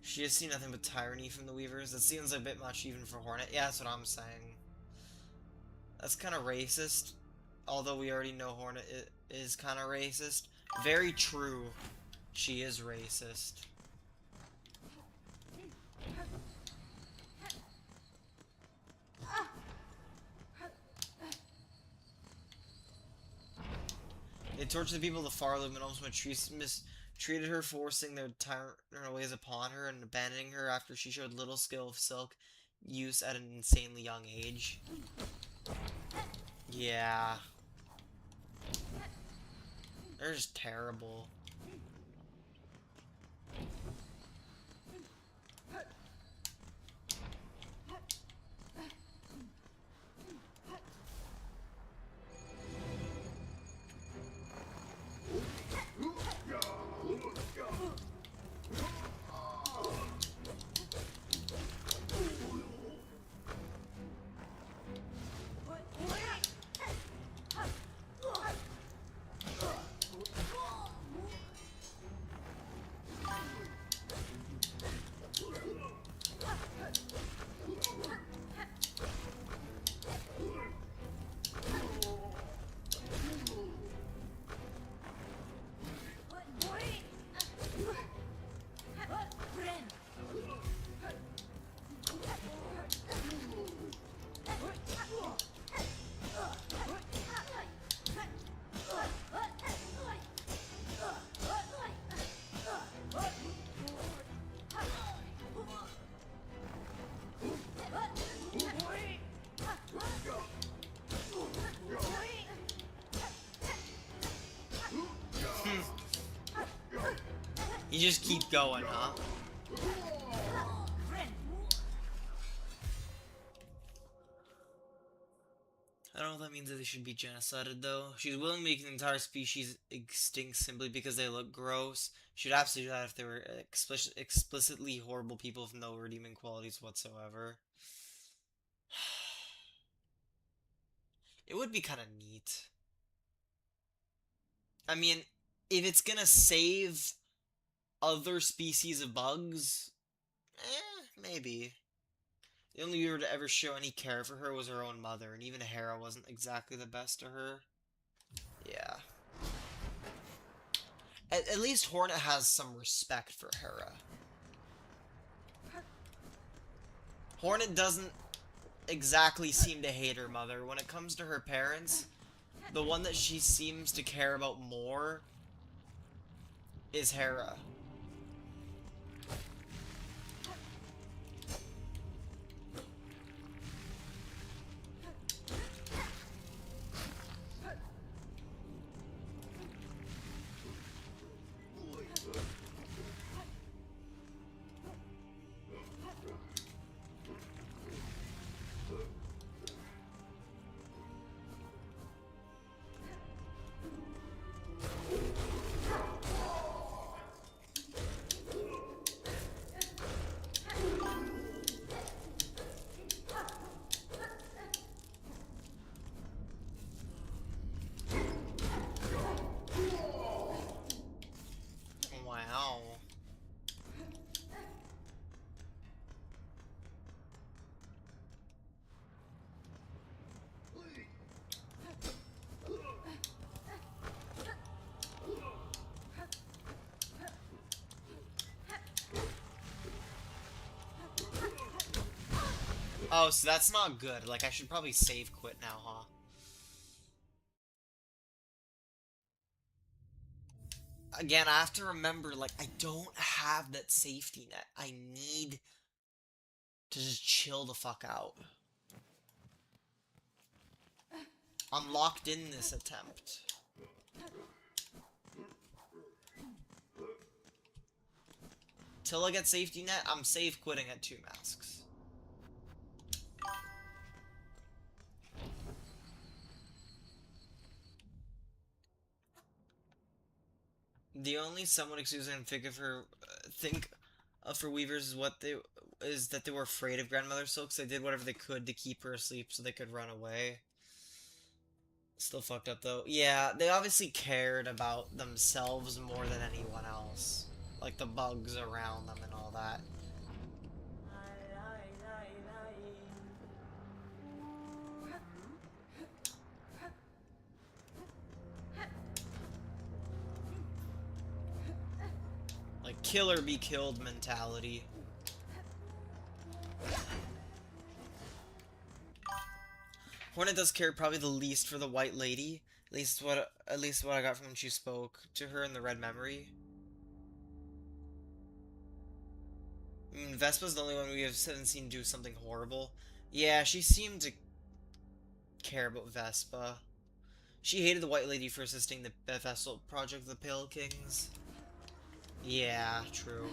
She has seen nothing but tyranny from the Weavers. That seems a bit much even for Hornet. Yeah, that's what I'm saying. That's kind of racist. Although we already know Hornet is kind of racist. Very true. She is racist. They tortured the people of the Farloom and almost mistreated her, forcing their tyrant ways upon her and abandoning her after she showed little skill of silk use at an insanely young age. Yeah. They're just terrible. just keep going, huh? I don't know if that means that they should be genocided, though. She's willing to make an entire species extinct simply because they look gross. She'd absolutely do that if they were explicitly horrible people with no redeeming qualities whatsoever. It would be kind of neat. I mean, if it's gonna save other species of bugs, maybe. The only viewer to ever show any care for her was her own mother, and even Hera wasn't exactly the best to her. Yeah. At least Hornet has some respect for Hera. Hornet doesn't exactly seem to hate her mother. When it comes to her parents, the one that she seems to care about more is Hera. Wow. Oh, so that's not good. Like, I should probably save quit now, huh? Again, I have to remember, like, I don't have that safety net. I need to just chill the fuck out. I'm locked in this attempt. Till I get safety net, I'm safe quitting at 2 masks. The only somewhat excuse I can think of for Weavers is that they were afraid of Grandmother Silk, so they did whatever they could to keep her asleep so they could run away. Still fucked up though. Yeah, they obviously cared about themselves more than anyone else. Like the bugs around them and all that. Like kill or be killed mentality. Hornet does care probably the least for the White Lady. At least what I got from when she spoke to her in the Red Memory. I mean, Vespa's the only one we haven't seen do something horrible. Yeah, she seemed to care about Vespa. She hated the White Lady for assisting the vessel project of the Pale Kings. Yeah, true.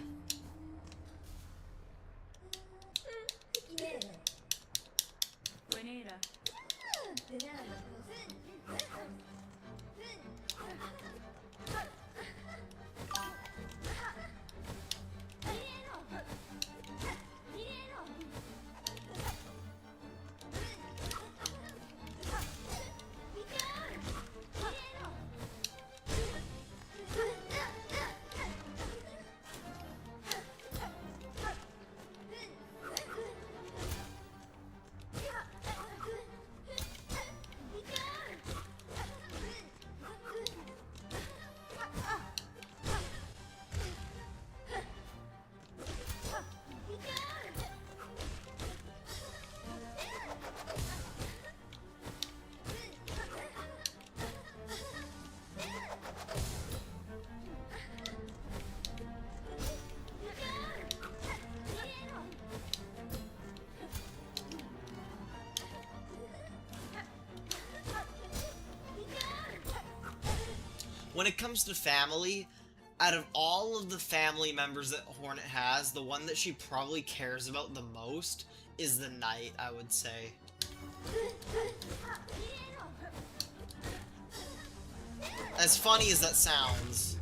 When it comes to family, out of all of the family members that Hornet has, the one that she probably cares about the most is the Knight, I would say. As funny as that sounds,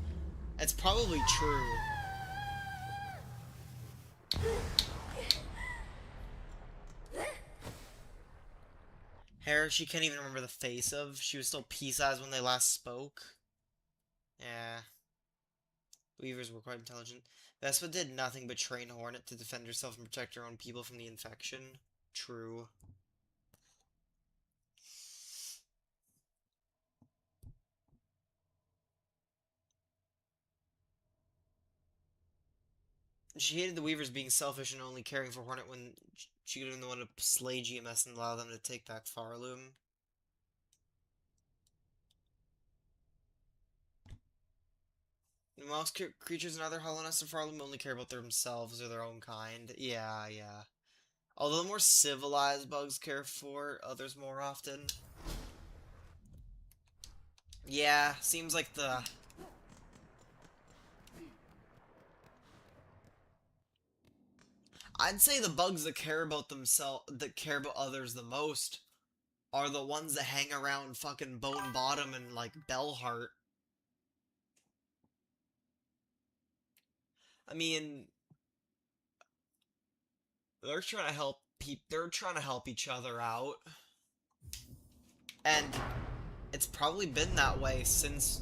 it's probably true. Hair she can't even remember the face of. She was still pea-sized when they last spoke. Yeah. Weavers were quite intelligent. Vespa did nothing but train Hornet to defend herself and protect her own people from the infection. True. She hated the Weavers being selfish and only caring for Hornet when she could have been the one to slay GMS and allow them to take back Farloom. Most creatures in other Hollow Nests of Farloom only care about themselves or their own kind. Yeah, yeah. Although the more civilized bugs care for others more often. Yeah, seems like the... I'd say the bugs that care about themselves, that care about others the most, are the ones that hang around fucking Bone Bottom and, like, Bellheart. I mean, they're trying to help they're trying to help each other out. And it's probably been that way since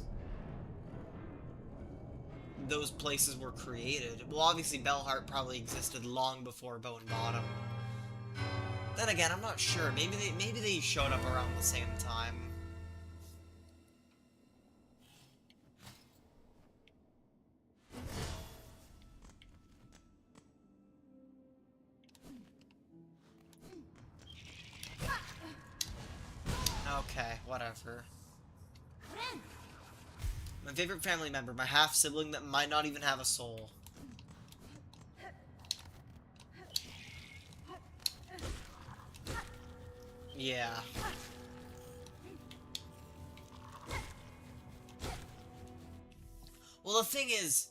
those places were created. Well, obviously Bellheart probably existed long before Bone Bottom. Then again, I'm not sure. Maybe they showed up around the same time. Okay, whatever. My favorite family member, my half-sibling that might not even have a soul. Yeah. Well, the thing is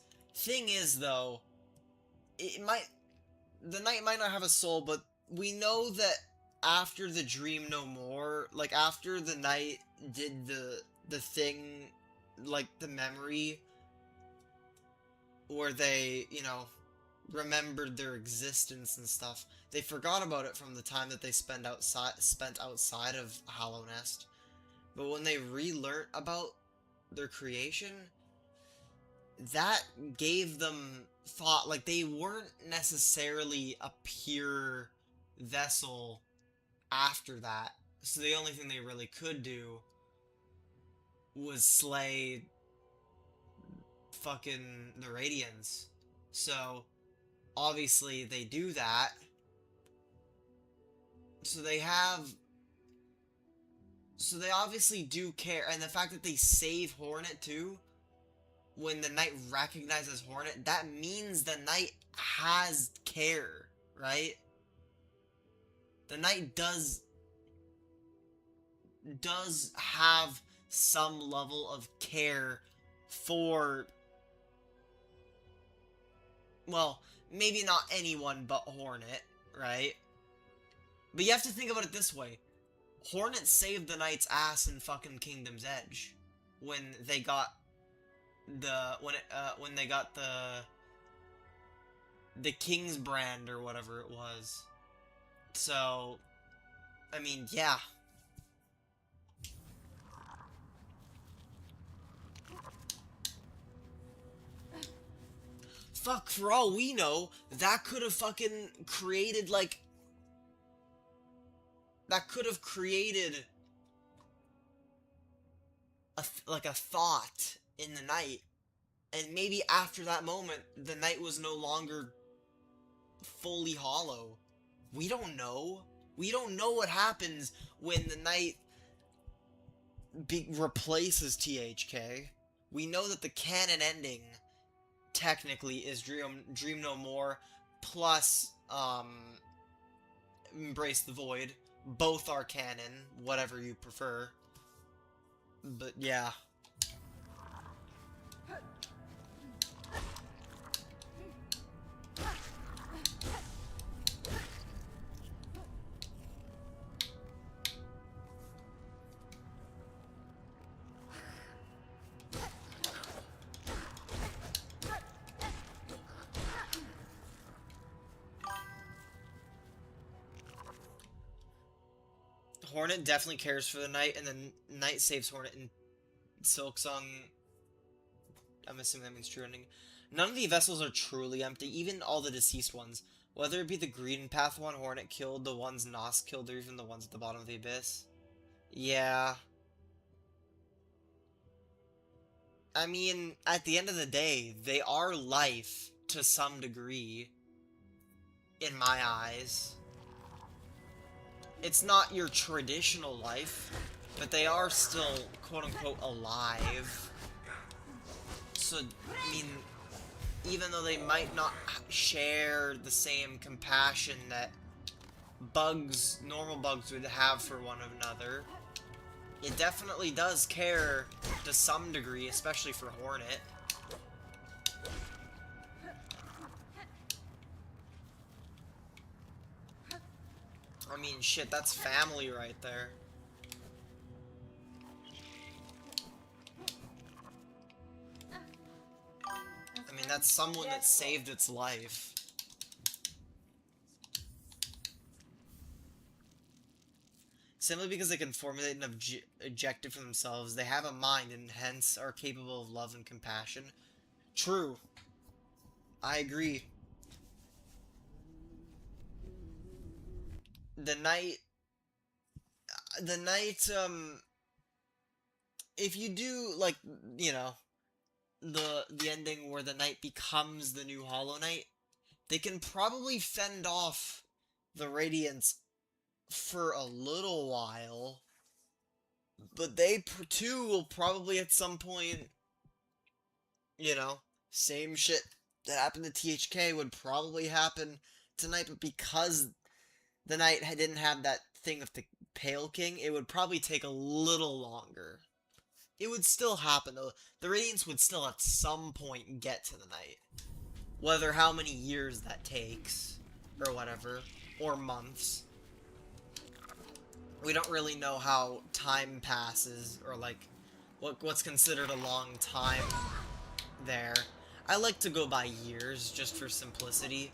though, the Knight might not have a soul, but we know that after the Dream No More, like after the Knight did the thing, like the memory where they, you know, remembered their existence and stuff, they forgot about it from the time that they spent outside of Hollow Nest. But when they relearned about their creation, that gave them thought. Like, they weren't necessarily a pure vessel after that, so the only thing they really could do was slay fucking the Radiants. So obviously they do that, so they obviously do care. And the fact that they save Hornet too, when the Knight recognizes Hornet, that means the Knight has care, right? The Knight does have some level of care for, well, maybe not anyone but Hornet, right? But you have to think about it this way. Hornet saved the Knight's ass in fucking Kingdom's Edge when they got when they got the King's brand or whatever it was. So, I mean, yeah. Fuck, for all we know, that could have fucking created, like... That could have created like a thought in the Knight. And maybe after that moment, the Knight was no longer fully hollow. We don't know. We don't know what happens when the Knight replaces THK. We know that the canon ending technically is Dream No More plus Embrace the Void. Both are canon, whatever you prefer. But yeah. Hornet definitely cares for the Knight, and then Knight saves Hornet in SIlksong. I'm assuming that means true ending. None of the vessels are truly empty, even all the deceased ones. Whether it be the Green Path one Hornet killed, the ones Nos killed, or even the ones at the bottom of the abyss. Yeah. I mean, at the end of the day, they are life to some degree, in my eyes. It's not your traditional life, but they are still, quote-unquote, alive. So, I mean, even though they might not share the same compassion that bugs, normal bugs would have for one another, it definitely does care to some degree, especially for Hornet. I mean, shit, that's family right there. I mean, that's someone that saved its life. Simply because they can formulate an objective for themselves, they have a mind and hence are capable of love and compassion. True. I agree. The Knight, if you do, like, you know, the ending where the Knight becomes the new Hollow Knight, they can probably fend off the Radiants for a little while, but they too will probably at some point, you know, same shit that happened to THK would probably happen tonight, but because the Knight didn't have that thing with the Pale King, it would probably take a little longer. It would still happen, though. The Radiants would still at some point get to the Knight. Whether how many years that takes, or whatever, or months. We don't really know how time passes, or like, what's considered a long time there. I like to go by years, just for simplicity.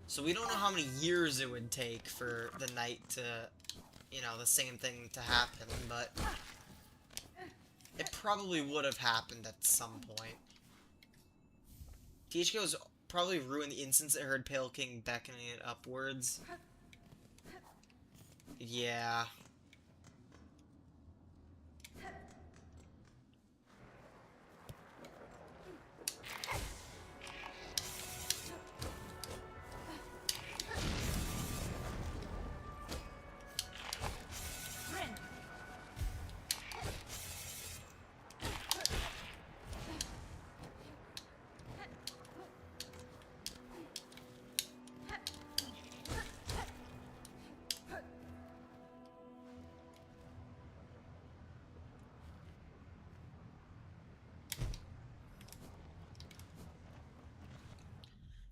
So we don't know how many years it would take for the Knight to, you know, the same thing to happen, but it probably would have happened at some point. THK was probably ruined the instance it heard Pale King beckoning it upwards. Yeah.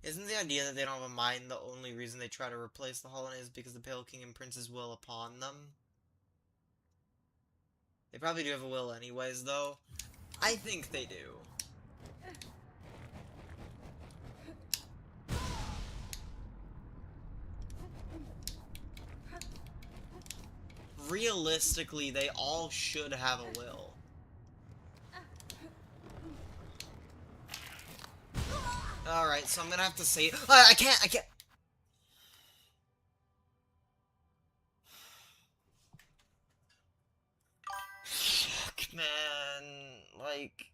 Isn't the idea that they don't have a mind the only reason they try to replace the Hollow Knight is because the Pale King and Prince's will upon them? They probably do have a will anyways, though. I think they do. Realistically, they all should have a will. Alright, so I'm gonna have to say... I can't! Fuck, man. Like...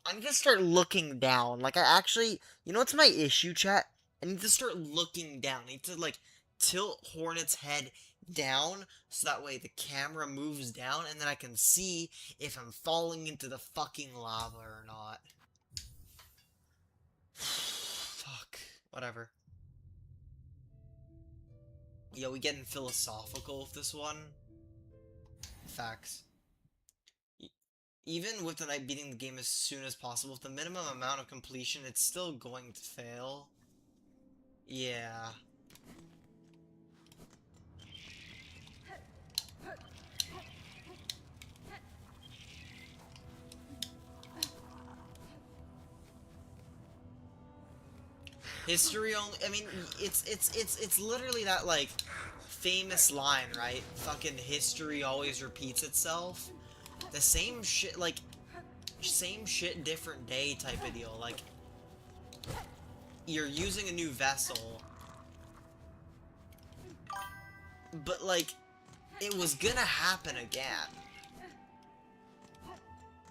I need to start looking down. Like, I actually... You know what's my issue, chat? I need to start looking down. I need to, like, tilt Hornet's head down, so that way the camera moves down, and then I can see if I'm falling into the fucking lava or not. Fuck. Whatever. Yo, we getting philosophical with this one? Facts. Even with the Knight beating the game as soon as possible, with the minimum amount of completion, it's still going to fail. Yeah. History only, I mean, it's literally that, like, famous line, right? Fucking history always repeats itself. The same shit, like, same shit, different day type of deal. Like, you're using a new vessel, but, like, it was gonna happen again.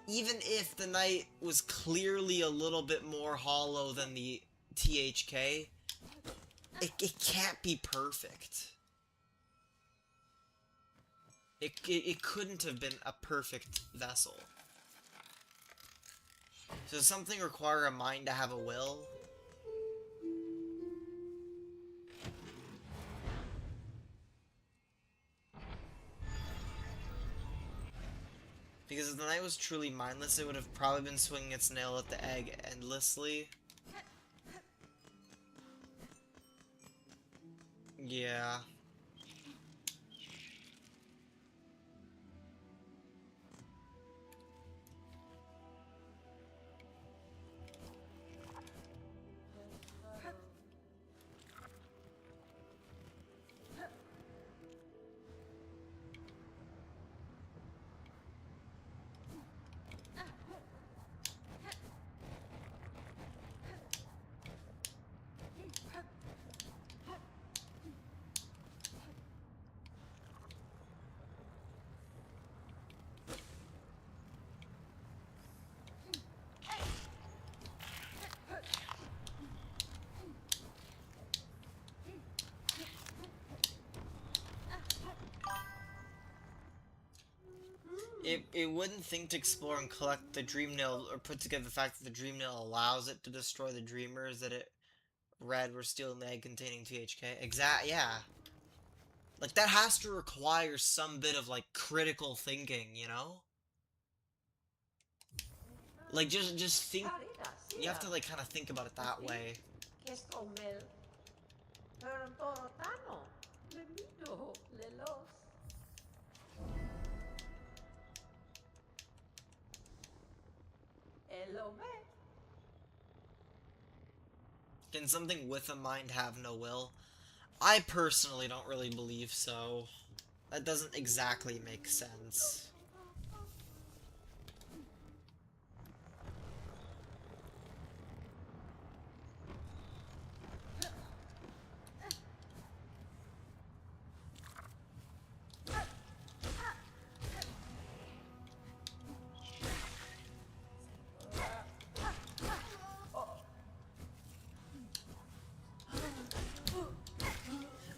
Even if the knight was clearly a little bit more hollow than the THK, it can't be perfect. It couldn't have been a perfect vessel. So does something require a mind to have a will? Because if the knight was truly mindless, it would have probably been swinging its nail at the egg endlessly. Yeah. It wouldn't think to explore and collect the dream nail, or put together the fact that the dream nail allows it to destroy the dreamers that it read were stealing the egg containing THK. Yeah. Like, that has to require some bit of, like, critical thinking, you know? Like, just think... You have to, like, kind of think about it that way. Can something with a mind have no will? I personally don't really believe so. That doesn't exactly make sense.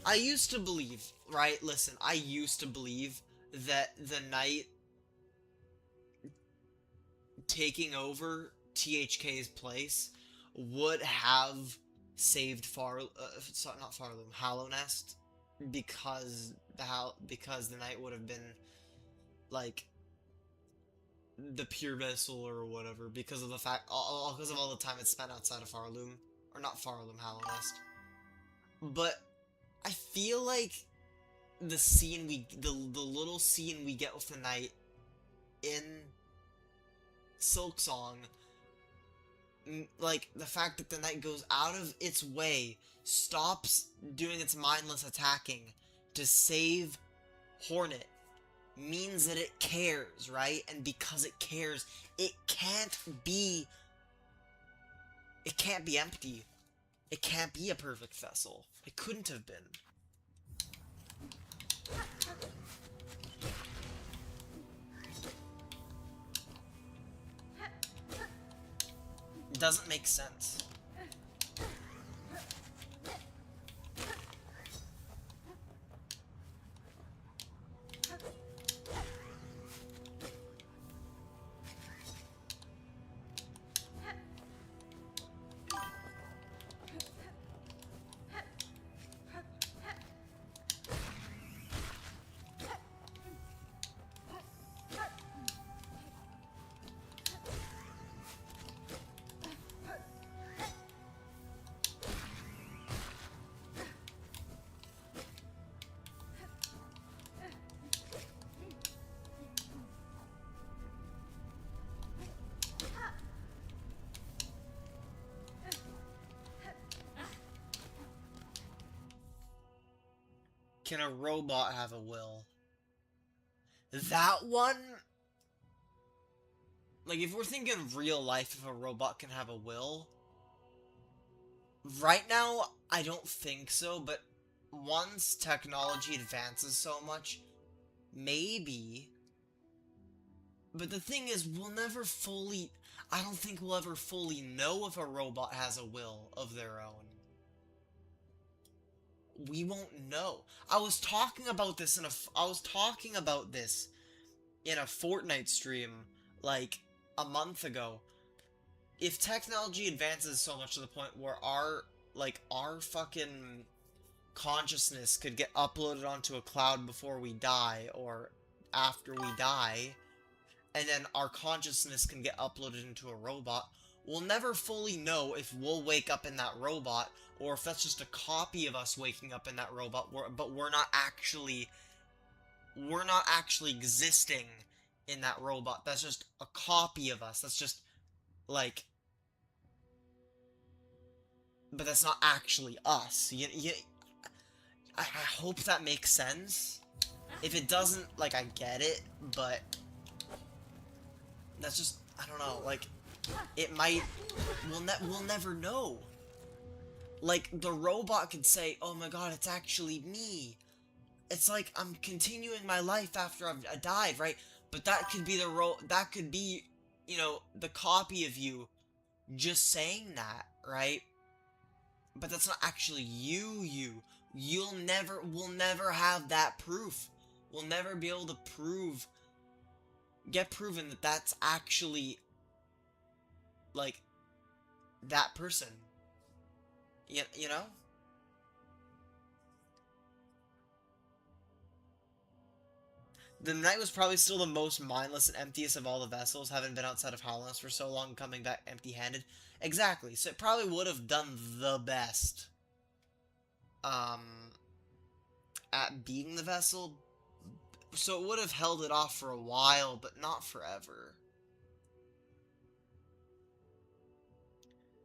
I used to believe, right? Listen, I used to believe that the knight taking over THK's place would have saved not Farloom, Hallownest, because the knight would have been like the pure vessel or whatever, because of the fact, because of all the time it spent outside of Farloom, or not Farloom, Hallownest. But I feel like the scene the little scene we get with the knight in Silksong, like the fact that the knight goes out of its way, stops doing its mindless attacking to save Hornet, means that it cares, right? And because it cares, it can't be empty. It can't be a perfect vessel. It couldn't have been. It doesn't make sense. Can a robot have a will? That one... Like, if we're thinking real life, if a robot can have a will... Right now, I don't think so, but once technology advances so much, maybe. But the thing is, we'll never fully... I don't think we'll ever fully know if a robot has a will of their own. We won't know. I was talking about this in a Fortnite stream, like, a month ago. If technology advances so much to the point where our fucking consciousness could get uploaded onto a cloud before we die, or after we die, and then our consciousness can get uploaded into a robot, we'll never fully know if we'll wake up in that robot, or if that's just a copy of us waking up in that robot, but we're not actually existing in that robot. That's just a copy of us. That's just, like... But that's not actually us. I hope that makes sense. If it doesn't, like, I get it, but... That's just, I don't know, like... It might... We'll never know. Like, the robot could say, oh my god, it's actually me. It's like, I'm continuing my life after I died, right? But that could be that could be, you know, the copy of you just saying that, right? But that's not actually you. We'll never have that proof. We'll never be able to get proven that that's actually, like, that person. You know? The night was probably still the most mindless and emptiest of all the vessels, having been outside of Holland's for so long, coming back empty-handed. Exactly, so it probably would have done the best, at being the vessel, so it would have held it off for a while, but not forever.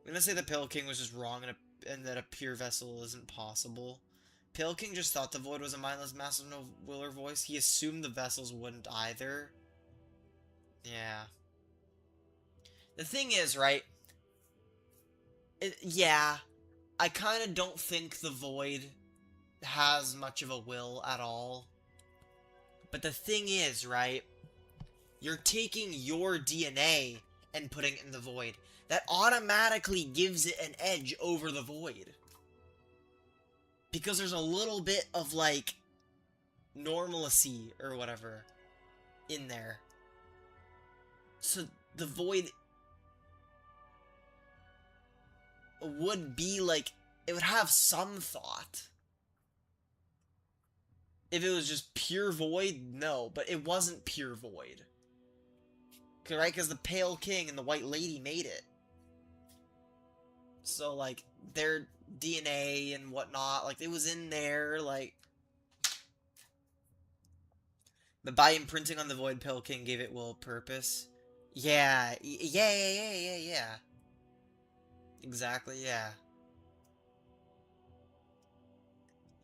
I'm gonna say the Pale King was just wrong, and that a pure vessel isn't possible. Pale King just thought the Void was a mindless, massive, no-willer voice. He assumed the vessels wouldn't either. Yeah. The thing is, right? Yeah, I kind of don't think the Void has much of a will at all. But the thing is, right? You're taking your DNA and putting it in the Void. That automatically gives it an edge over the Void. Because there's a little bit of, like, normalcy or whatever in there. So the Void would be, like, it would have some thought. If it was just pure Void, no. But it wasn't pure Void. Right? Because the Pale King and the White Lady made it. So, like, their DNA and whatnot, like, it was in there, like... But by imprinting on the Void, Pale King gave it will purpose. Yeah. Exactly, yeah.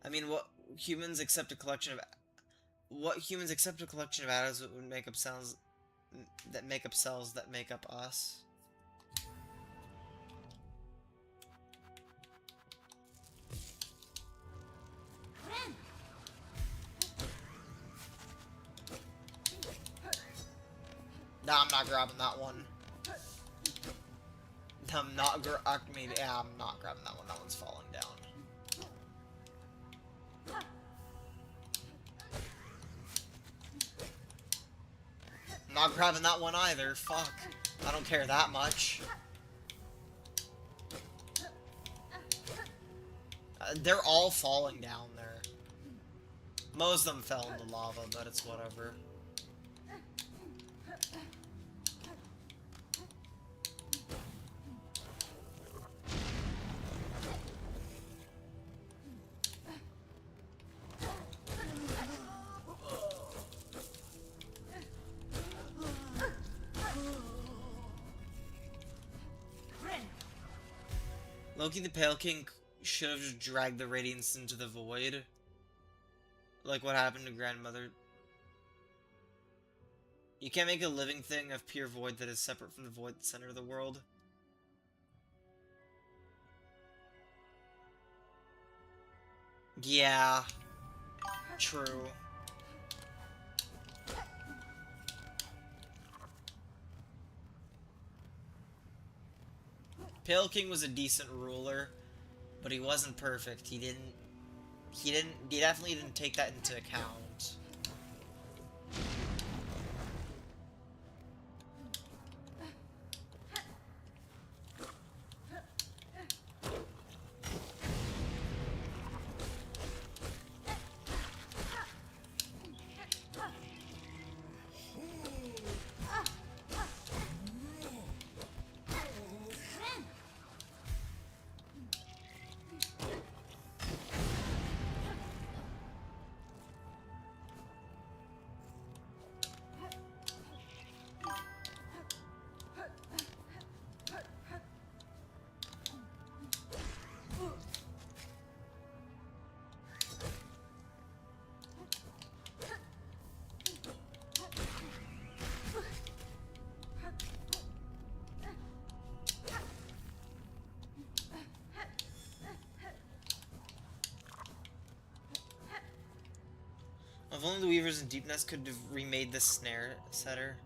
I mean, humans accept a collection of atoms that would make up cells that make up us. Nah, I'm not grabbing that one. I'm not grabbing that one. That one's falling down. I'm not grabbing that one either. Fuck. I don't care that much. They're all falling down there. Most of them fell in the lava, but it's whatever. Loki the Pale King should have just dragged the Radiance into the Void. Like what happened to grandmother. You can't make a living thing of pure void that is separate from the void at the center of the world. Yeah. True. Pale King was a decent ruler, but he wasn't perfect. He definitely didn't take that into account. If only the Weavers in Deep Nest could have remade the snare setter.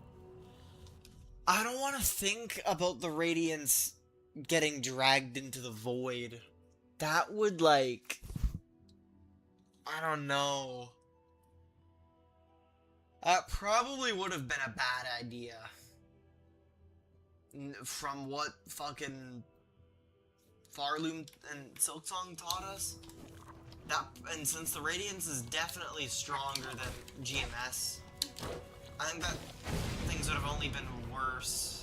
I don't want to think about the Radiants getting dragged into the void. That would, like... I don't know. That probably would have been a bad idea. From what fucking Farloom and Silksong taught us. And since the Radiance is definitely stronger than GMS, I think that things would have only been worse.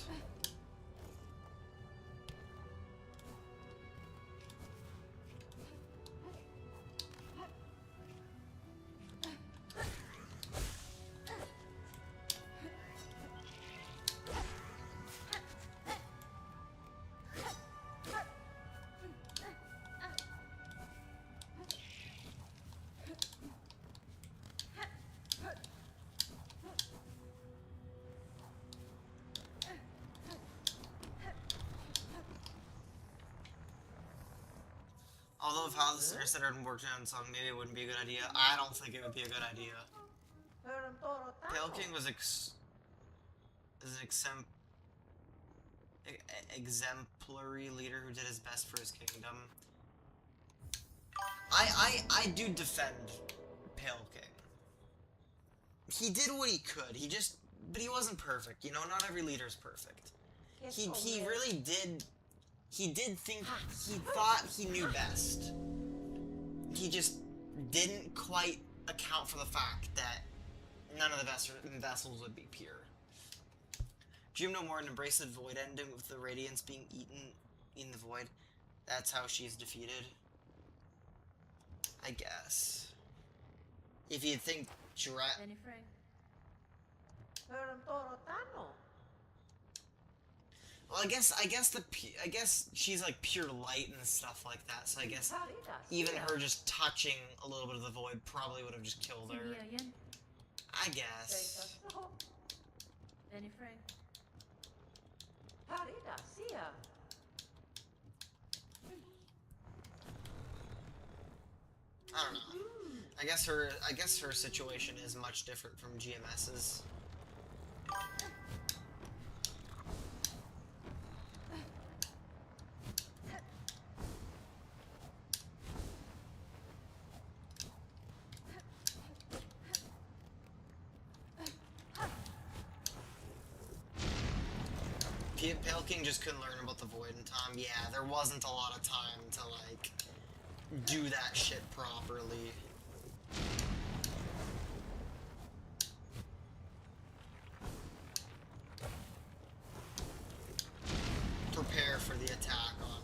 Although if how the snare setter had worked out in song, maybe it wouldn't be a good idea. I don't think it would be a good idea. Pale King was is an exemplary leader who did his best for his kingdom. I do defend Pale King. He did what he could. But he wasn't perfect. You know, not every leader is perfect. He really did. He thought he knew best. He just didn't quite account for the fact that none of the vessels would be pure. Dream no more and embrace the void ending with the Radiance being eaten in the void. That's how she's defeated. I guess. If you think well, I guess she's like pure light and stuff like that. So I guess even her just touching a little bit of the void probably would have just killed her. I guess. I don't know. I guess her situation is much different from GMS's. Pale King just couldn't learn about the void in time. Yeah, there wasn't a lot of time to, like, do that shit properly. Prepare for the attack on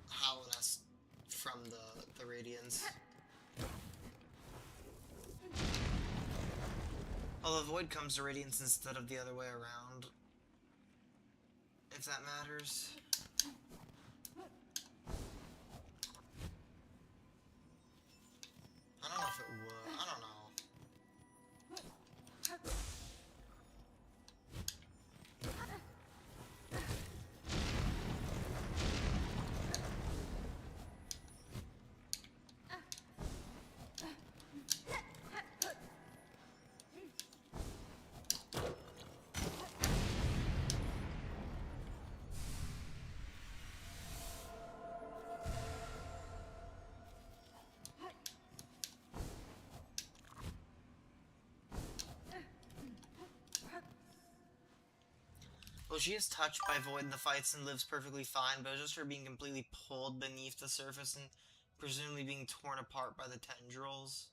Howlness from the Radiance. Although Void comes to Radiance instead of the other way around. If that matters. Well, she is touched by Void in the fights and lives perfectly fine, but it's just her being completely pulled beneath the surface and presumably being torn apart by the tendrils.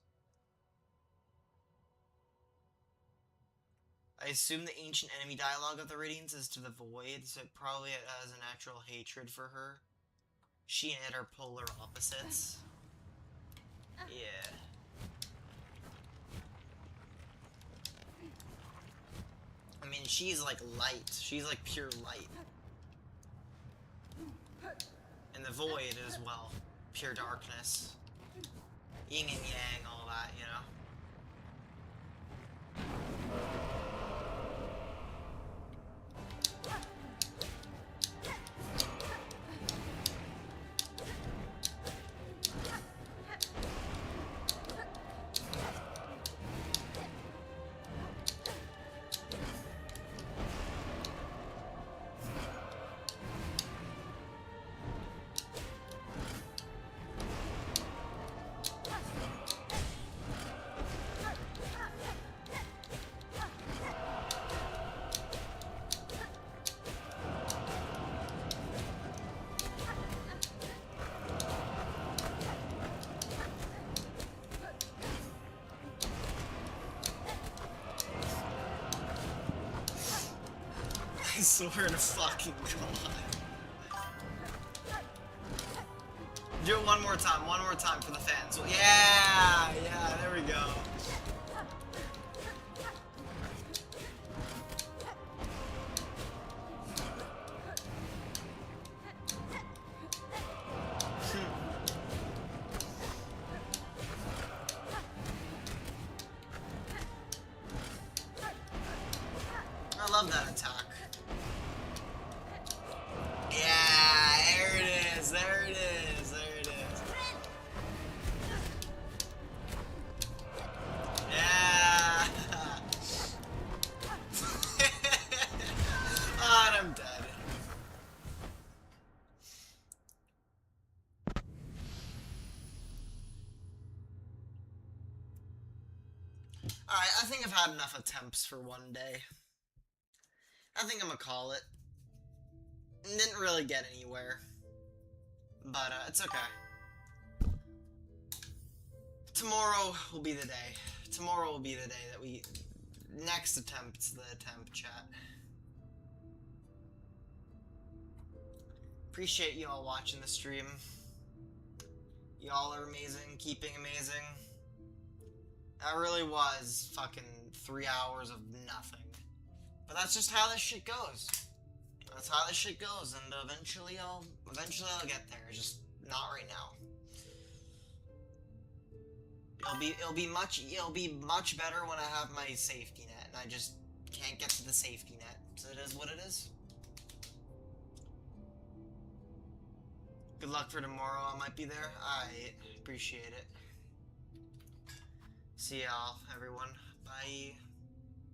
I assume the ancient enemy dialogue of the Radiance is to the Void, so it probably has a natural hatred for her. She and it are polar opposites. Yeah. I mean, she's like light. She's like pure light. And the Void as well. Pure darkness. Yin and yang, all that, you know? I swear to fucking God. Do it one more time for the fans. Yeah, there we go. I love that attack. Yeah, there it is, there it is, there it is. Yeah. Oh, and I'm dead. Alright, I think I've had enough attempts for one day. I think I'm gonna call it. Didn't really get anywhere. But, it's okay. Tomorrow will be the day. Tomorrow will be the day that we... Next attempt's the attempt, chat. Appreciate you all watching the stream. Y'all are amazing, keeping amazing. That really was fucking 3 hours of nothing. But that's just how this shit goes. That's how this shit goes, and eventually I'll get there. Just not right now. It'll be much better when I have my safety net, and I just can't get to the safety net. So it is what it is. Good luck for tomorrow. I might be there. I appreciate it. See y'all, everyone. Bye.